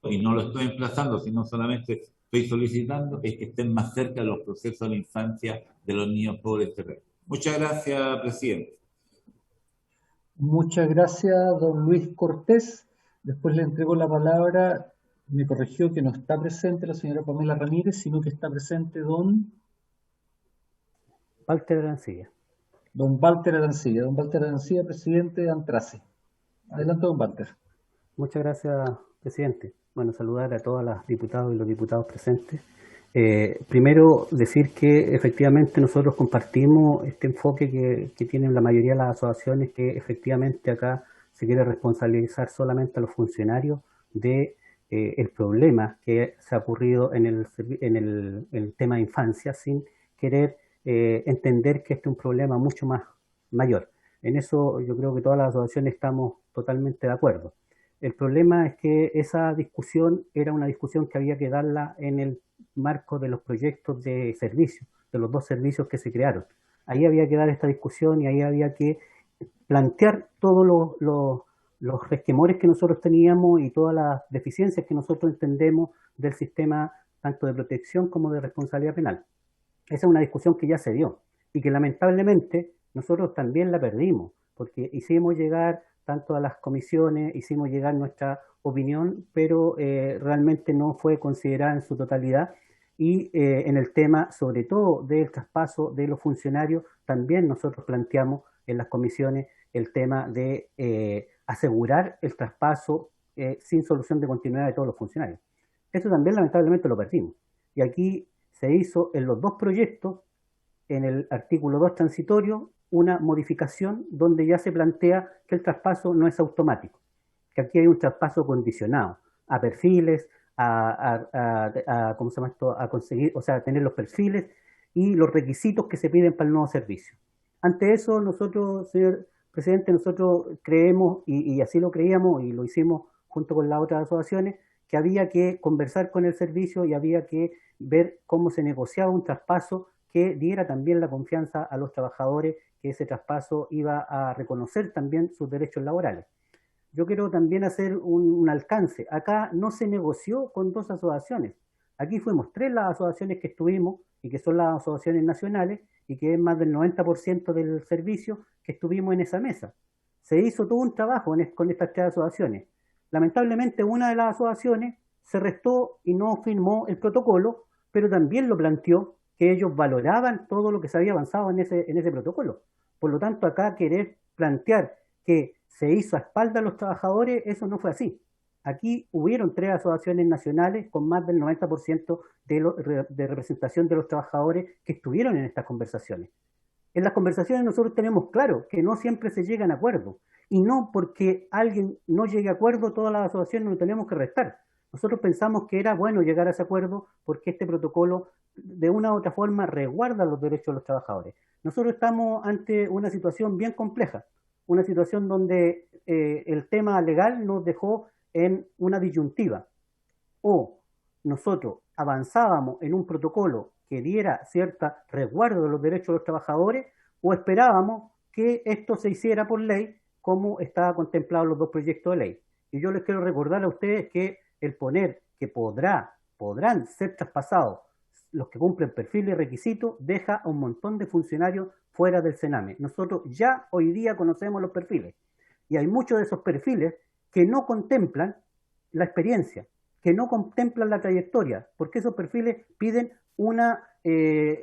y no lo estoy emplazando, sino solamente estoy solicitando, es que estén más cerca de los procesos de la infancia de los niños pobres de este país. Muchas gracias, presidente.
Muchas gracias, don Luis Cortés. Después le entrego la palabra, me corrigió que no está presente la señora Pamela Ramírez, sino que está presente don
Walter Arancilla.
Don Walter Arancilla. Don Walter Arancilla, presidente de Antrace. Adelante, don Walter.
Muchas gracias, presidente. Bueno, saludar a todas las diputadas y los diputados presentes. Primero, decir que efectivamente nosotros compartimos este enfoque que tienen la mayoría de las asociaciones, que efectivamente acá se quiere responsabilizar solamente a los funcionarios de el problema que se ha ocurrido en el tema de infancia, sin querer entender que este es un problema mucho más mayor. En eso yo creo que todas las asociaciones estamos totalmente de acuerdo. El problema es que esa discusión era una discusión que había que darla en el marco de los proyectos de servicio, de los 2 servicios que se crearon. Ahí había que dar esta discusión y ahí había que plantear todos los resquemores que nosotros teníamos y todas las deficiencias que nosotros entendemos del sistema tanto de protección como de responsabilidad penal. Esa es una discusión que ya se dio y que lamentablemente nosotros también la perdimos, porque hicimos llegar tanto a las comisiones, hicimos llegar nuestra opinión, pero realmente no fue considerada en su totalidad. Y en el tema, sobre todo, del traspaso de los funcionarios, también nosotros planteamos en las comisiones el tema de asegurar el traspaso sin solución de continuidad de todos los funcionarios. Eso también lamentablemente lo perdimos. Y aquí se hizo en los 2 proyectos, en el artículo 2 transitorio, una modificación donde ya se plantea que el traspaso no es automático, que aquí hay un traspaso condicionado a perfiles, ¿cómo se llama esto? A conseguir, o sea, tener los perfiles y los requisitos que se piden para el nuevo servicio. Ante eso, nosotros, señor presidente, nosotros creemos, y así lo creíamos y lo hicimos junto con las otras asociaciones, que había que conversar con el servicio y había que ver cómo se negociaba un traspaso que diera también la confianza a los trabajadores, que ese traspaso iba a reconocer también sus derechos laborales. Yo quiero también hacer un alcance. Acá no se negoció con 2 asociaciones. Aquí fuimos 3 las asociaciones que estuvimos y que son las asociaciones nacionales y que es más del 90% del servicio que estuvimos en esa mesa. Se hizo todo un trabajo con estas 3 asociaciones. Lamentablemente una de las asociaciones se restó y no firmó el protocolo, pero también lo planteó que ellos valoraban todo lo que se había avanzado en ese protocolo. Por lo tanto, acá querer plantear que se hizo a espaldas de los trabajadores, eso no fue así. Aquí hubieron 3 asociaciones nacionales con más del 90% de representación de los trabajadores que estuvieron en estas conversaciones. En las conversaciones nosotros tenemos claro que no siempre se llegan a acuerdos, y no porque alguien no llegue a acuerdo, todas las asociaciones nos tenemos que restar. Nosotros pensamos que era bueno llegar a ese acuerdo porque este protocolo de una u otra forma resguarda los derechos de los trabajadores. Nosotros estamos ante una situación bien compleja, una situación donde el tema legal nos dejó en una disyuntiva. O nosotros avanzábamos en un protocolo que diera cierto resguardo de los derechos de los trabajadores, o esperábamos que esto se hiciera por ley, como estaba contemplado en los 2 proyectos de ley. Y yo les quiero recordar a ustedes que el poner que podrán ser traspasados los que cumplen perfil y requisitos, deja a un montón de funcionarios fuera del Sename. Nosotros ya hoy día conocemos los perfiles, y hay muchos de esos perfiles que no contemplan la experiencia, que no contemplan la trayectoria, porque esos perfiles piden una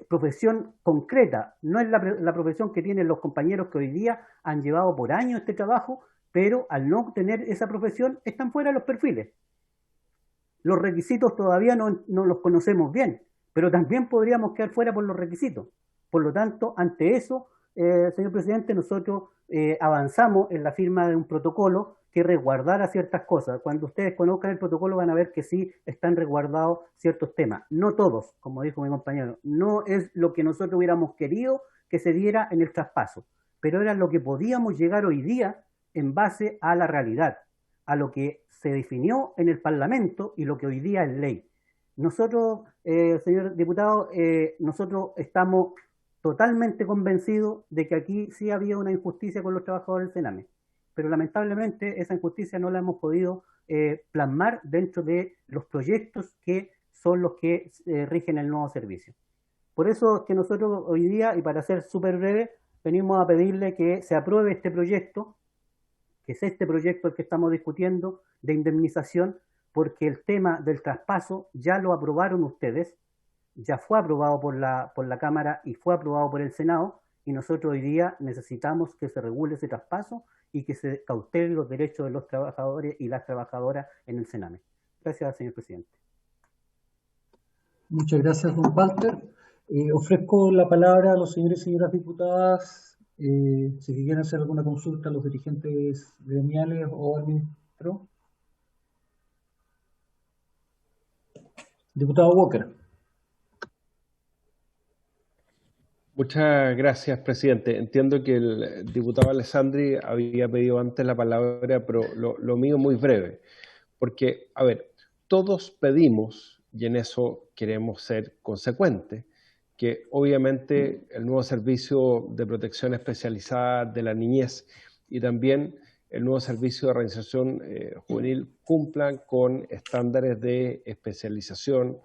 profesión concreta. No es la profesión que tienen los compañeros que hoy día han llevado por años este trabajo, pero al no tener esa profesión están fuera de los perfiles. Los requisitos todavía no los conocemos bien, pero también podríamos quedar fuera por los requisitos. Por lo tanto, ante eso, señor presidente, nosotros avanzamos en la firma de un protocolo que resguardara ciertas cosas. Cuando ustedes conozcan el protocolo van a ver que sí están resguardados ciertos temas. No todos, como dijo mi compañero, no es lo que nosotros hubiéramos querido que se diera en el traspaso, pero era lo que podíamos llegar hoy día en base a la realidad, a lo que se definió en el Parlamento y lo que hoy día es ley. Nosotros, señor diputado, nosotros estamos totalmente convencidos de que aquí sí había una injusticia con los trabajadores del Sename, pero lamentablemente esa injusticia no la hemos podido plasmar dentro de los proyectos que son los que rigen el nuevo servicio. Por eso es que nosotros hoy día, y para ser súper breve, venimos a pedirle que se apruebe este proyecto, que es este proyecto el que estamos discutiendo, de indemnización, porque el tema del traspaso ya lo aprobaron ustedes, ya fue aprobado por la Cámara y fue aprobado por el Senado, y nosotros hoy día necesitamos que se regule ese traspaso y que se cautelen los derechos de los trabajadores y las trabajadoras en el Sename. Gracias, señor presidente.
Muchas gracias, don Walter. Ofrezco la palabra a los señores y señoras diputadas, si quieren hacer alguna consulta a los dirigentes gremiales o al ministro. Diputado Walker.
Muchas gracias, presidente. Entiendo que el diputado Alessandri había pedido antes la palabra, pero lo mío muy breve. Porque, a ver, todos pedimos, y en eso queremos ser consecuentes, que obviamente el nuevo servicio de protección especializada de la niñez y también el nuevo servicio de reinserción juvenil cumplan con estándares de especialización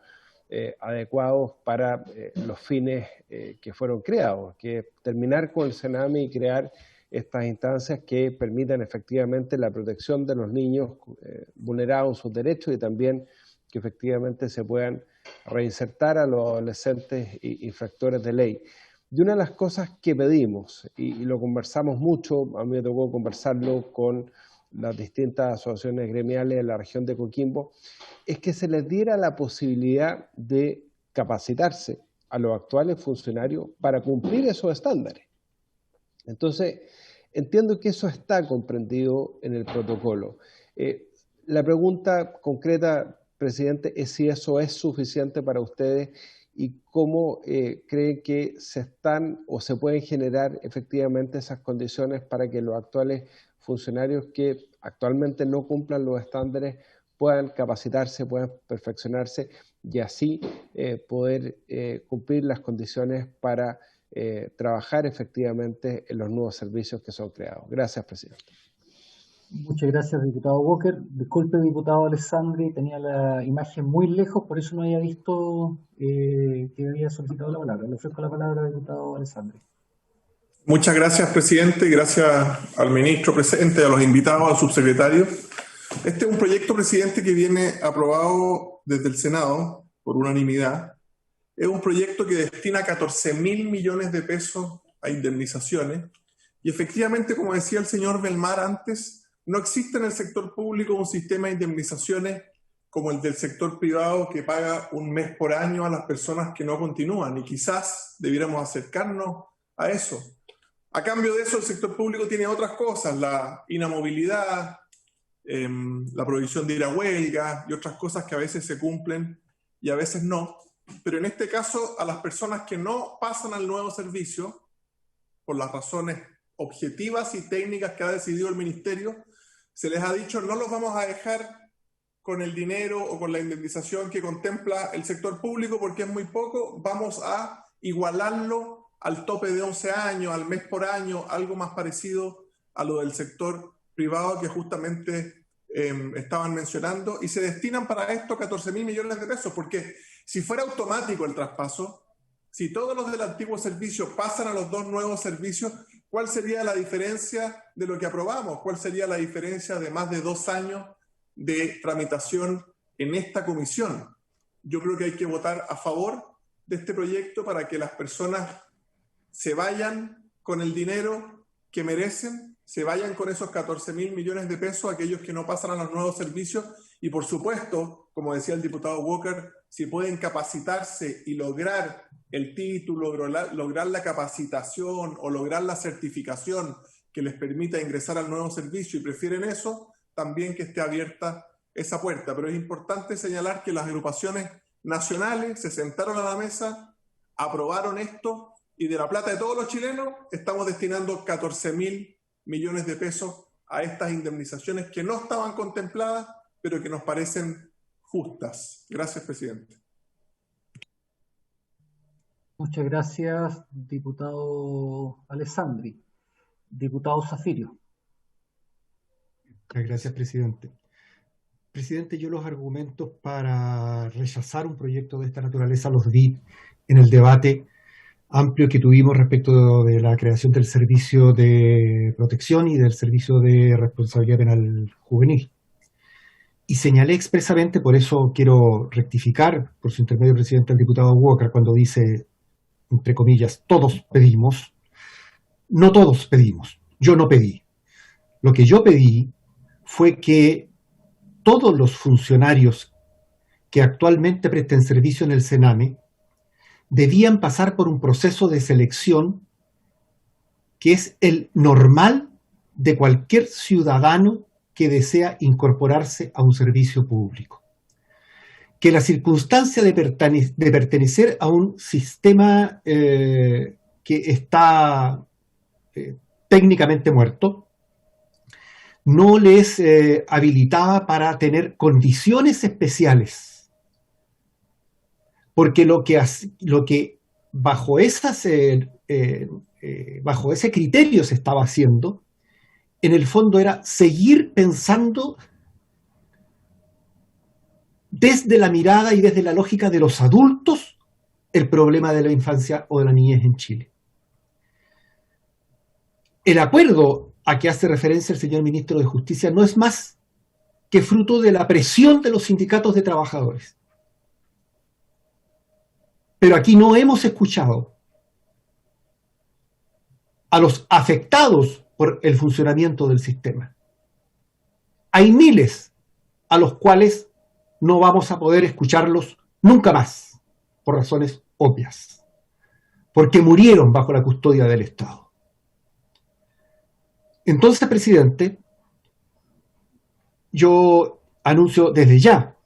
adecuados para los fines que fueron creados, que es terminar con el Sename y crear estas instancias que permitan efectivamente la protección de los niños vulnerados en sus derechos y también que efectivamente se puedan reinsertar a los adolescentes infractores de ley. Y una de las cosas que pedimos, y lo conversamos mucho, a mí me tocó conversarlo con las distintas asociaciones gremiales de la región de Coquimbo, es que se les diera la posibilidad de capacitarse a los actuales funcionarios para cumplir esos estándares. Entonces, entiendo que eso está comprendido en el protocolo. La pregunta concreta, presidente, es si eso es suficiente para ustedes y cómo creen que se están o se pueden generar efectivamente esas condiciones para que los actuales funcionarios que actualmente no cumplan los estándares puedan capacitarse, puedan perfeccionarse y así poder cumplir las condiciones para trabajar efectivamente en los nuevos servicios que son creados. Gracias, presidente.
Muchas gracias, diputado Walker. Disculpe, diputado Alessandri, tenía la imagen muy lejos, por eso no había visto que había solicitado la palabra. Le ofrezco la palabra al diputado Alessandri.
Muchas gracias, presidente, y gracias al ministro presente, a los invitados, al subsecretario. Este es un proyecto, presidente, que viene aprobado desde el Senado por unanimidad. Es un proyecto que destina 14.000 millones de pesos a indemnizaciones Y efectivamente, como decía el señor Belmar antes, no existe en el sector público un sistema de indemnizaciones como el del sector privado que paga un mes por año a las personas que no continúan, y quizás debiéramos acercarnos a eso. A cambio de eso, el sector público tiene otras cosas, la inamovilidad, la prohibición de ir a huelga y otras cosas que a veces se cumplen y a veces no. Pero en este caso, a las personas que no pasan al nuevo servicio, por las razones objetivas y técnicas que ha decidido el Ministerio, se les ha dicho: no los vamos a dejar con el dinero o con la indemnización que contempla el sector público porque es muy poco, vamos a igualarlo al tope de 11 años, al mes por año, algo más parecido a lo del sector privado que justamente estaban mencionando, y se destinan para esto 14.000 millones de pesos, porque si fuera automático el traspaso, si todos los del antiguo servicio pasan a los dos nuevos servicios, ¿cuál sería la diferencia de lo que aprobamos? ¿Cuál sería la diferencia de más de 2 años de tramitación en esta comisión? Yo creo que hay que votar a favor de este proyecto para que las personas se vayan con el dinero que merecen, se vayan con esos 14.000 millones de pesos aquellos que no pasan a los nuevos servicios, y por supuesto, como decía el diputado Walker, si pueden capacitarse y lograr el título, lograr la capacitación o lograr la certificación que les permita ingresar al nuevo servicio y prefieren eso, también que esté abierta esa puerta. Pero es importante señalar que las agrupaciones nacionales se sentaron a la mesa, aprobaron esto, y de la plata de todos los chilenos estamos destinando 14.000 millones de pesos a estas indemnizaciones que no estaban contempladas, pero que nos parecen justas. Gracias, presidente.
Muchas gracias, diputado Alessandri. Diputado Zafirio.
Muchas gracias, presidente. Presidente, yo los argumentos para rechazar un proyecto de esta naturaleza los di en el debate amplio que tuvimos respecto de la creación del servicio de protección y del servicio de responsabilidad penal juvenil. Y señalé expresamente, por eso quiero rectificar, por su intermedio, presidente, al diputado Walker, cuando dice, entre comillas, todos pedimos. No todos pedimos, yo no pedí. Lo que yo pedí fue que todos los funcionarios que actualmente presten servicio en el Sename debían pasar por un proceso de selección que es el normal de cualquier ciudadano que desea incorporarse a un servicio público. Que la circunstancia de pertenecer a un sistema que está técnicamente muerto no les habilitaba para tener condiciones especiales. Porque lo que bajo ese criterio se estaba haciendo, en el fondo era seguir pensando desde la mirada y desde la lógica de los adultos el problema de la infancia o de la niñez en Chile. El acuerdo a que hace referencia el señor ministro de Justicia no es más que fruto de la presión de los sindicatos de trabajadores. Pero aquí no hemos escuchado a los afectados por el funcionamiento del sistema. Hay miles a los cuales no vamos a poder escucharlos nunca más, por razones obvias, porque murieron bajo la custodia del Estado. Entonces, presidente, yo anuncio desde ya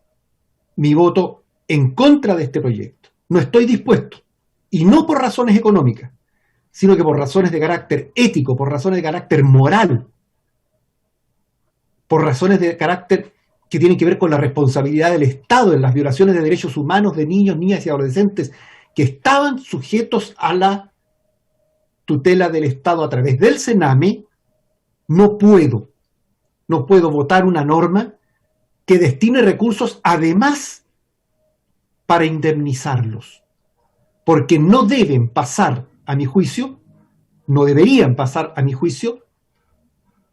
mi voto en contra de este proyecto. No estoy dispuesto, y no por razones económicas, sino que por razones de carácter ético, por razones de carácter moral, por razones de carácter que tienen que ver con la responsabilidad del Estado en las violaciones de derechos humanos de niños, niñas y adolescentes que estaban sujetos a la tutela del Estado a través del Sename. No puedo votar una norma que destine recursos además para indemnizarlos, porque no deben pasar, a mi juicio, no deberían pasar, a mi juicio,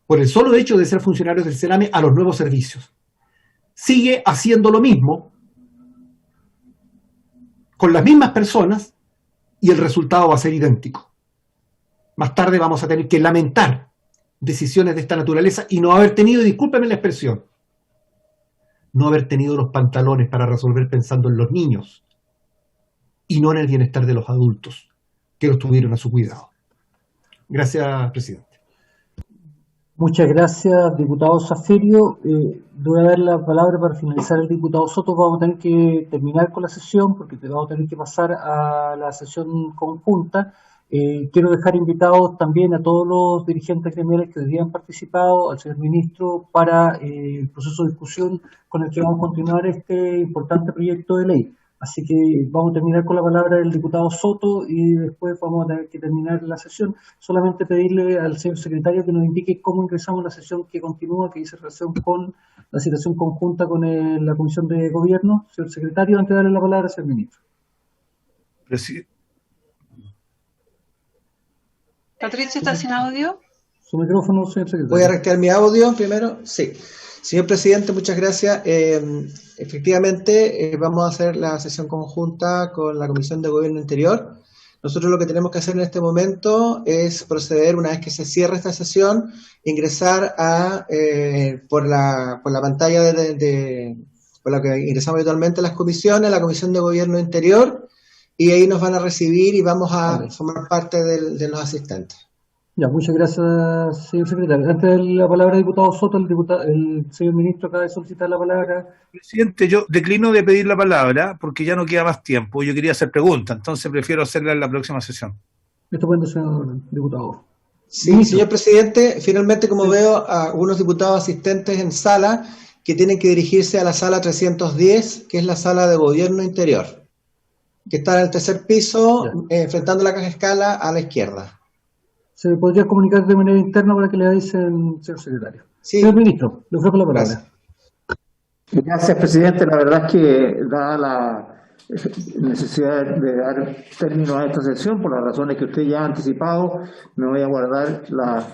por el solo hecho de ser funcionarios del Sename a los nuevos servicios. Sigue haciendo lo mismo, con las mismas personas, y el resultado va a ser idéntico. más tarde vamos a tener que lamentar decisiones de esta naturaleza y no haber tenido, discúlpeme la expresión, no haber tenido los pantalones para resolver pensando en los niños y no en el bienestar de los adultos que los tuvieron a su cuidado. Gracias, presidente.
Muchas gracias, diputado Saferio. Le voy a dar la palabra para finalizar el diputado Soto. Vamos a tener que terminar con la sesión porque vamos a tener que pasar a la sesión conjunta. Quiero dejar invitados también a todos los dirigentes gremiales que hoy día han participado, al señor ministro, para el proceso de discusión con el que vamos a continuar este importante proyecto de ley. Así que vamos a terminar con la palabra del diputado Soto y después vamos a tener que terminar la sesión. Solamente pedirle al señor secretario que nos indique cómo ingresamos la sesión que continúa, que dice relación con la citación conjunta con la Comisión de Gobierno. Señor secretario, antes de darle la palabra al señor ministro.
Patricio, ¿está sin audio?
Su micrófono, señor secretario.
Voy a arrancar mi audio primero. Sí. Señor presidente, muchas gracias. Efectivamente, vamos a hacer la sesión conjunta con la Comisión de Gobierno Interior. Nosotros lo que tenemos que hacer en este momento es proceder, una vez que se cierre esta sesión, ingresar por la pantalla por la que ingresamos habitualmente a las comisiones, la Comisión de Gobierno Interior, y ahí nos van a recibir y vamos a formar parte de los asistentes.
Ya, muchas gracias, señor secretario. Antes de la palabra del diputado Soto, el señor ministro acaba de solicitar la palabra.
Presidente, yo declino de pedir la palabra porque ya no queda más tiempo. Yo quería hacer preguntas, entonces prefiero hacerla en la próxima sesión.
Estupendo, señor diputado.
Sí, ministro. Señor presidente, finalmente, como veo a unos diputados asistentes en sala que tienen que dirigirse a la sala 310, que es la sala de Gobierno Interior, que está en el tercer piso, enfrentando la caja escala a la izquierda.
¿Se podría comunicar de manera interna para que le avisen, señor secretario?
Sí.
Señor ministro, le ofrezco la palabra.
Gracias, presidente. La verdad es que, dada la necesidad de dar término a esta sesión, por las razones que usted ya ha anticipado, me voy a guardar la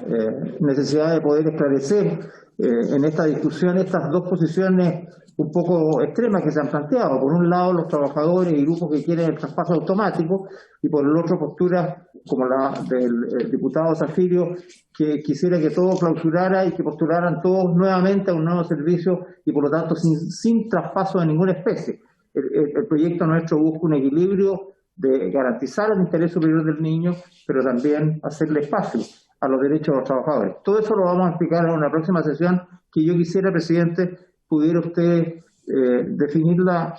necesidad de poder esclarecer en esta discusión estas dos posiciones un poco extremas que se han planteado. Por un lado, los trabajadores y grupos que quieren el traspaso automático, y por el otro, posturas como la del diputado Safirio, que quisiera que todo clausurara y que postularan todos nuevamente a un nuevo servicio y por lo tanto sin traspaso de ninguna especie. El proyecto nuestro busca un equilibrio de garantizar el interés superior del niño, pero también hacerle espacio a los derechos de los trabajadores. Todo eso lo vamos a explicar en una próxima sesión que yo quisiera, presidente, pudiera usted definirla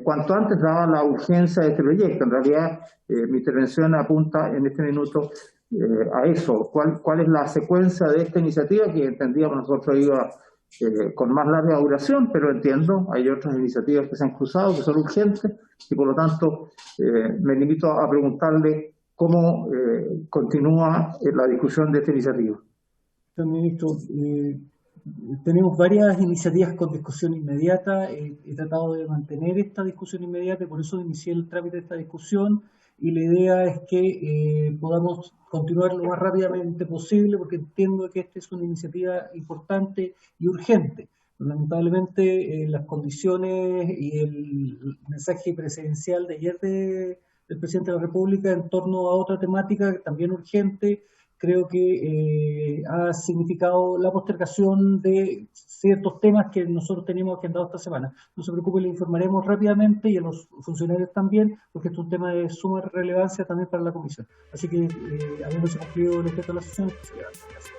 cuanto antes, dada la urgencia de este proyecto. En realidad, mi intervención apunta en este minuto a eso. ¿Cuál es la secuencia de esta iniciativa que entendíamos nosotros iba con más larga duración, pero entiendo, hay otras iniciativas que se han cruzado, que son urgentes, y por lo tanto me limito a preguntarle cómo continúa la discusión de esta iniciativa.
Señor ministro, tenemos varias iniciativas con discusión inmediata. He tratado de mantener esta discusión inmediata y por eso inicié el trámite de esta discusión. Y la idea es que podamos continuar lo más rápidamente posible, porque entiendo que esta es una iniciativa importante y urgente. Lamentablemente, las condiciones y el mensaje presidencial de ayer del presidente de la República en torno a otra temática también urgente, creo que ha significado la postergación de ciertos temas que nosotros teníamos agendados esta semana. No se preocupe, le informaremos rápidamente y a los funcionarios también, porque esto es un tema de suma relevancia también para la comisión. Así que, habiéndose cumplido el objeto de la sesión, gracias.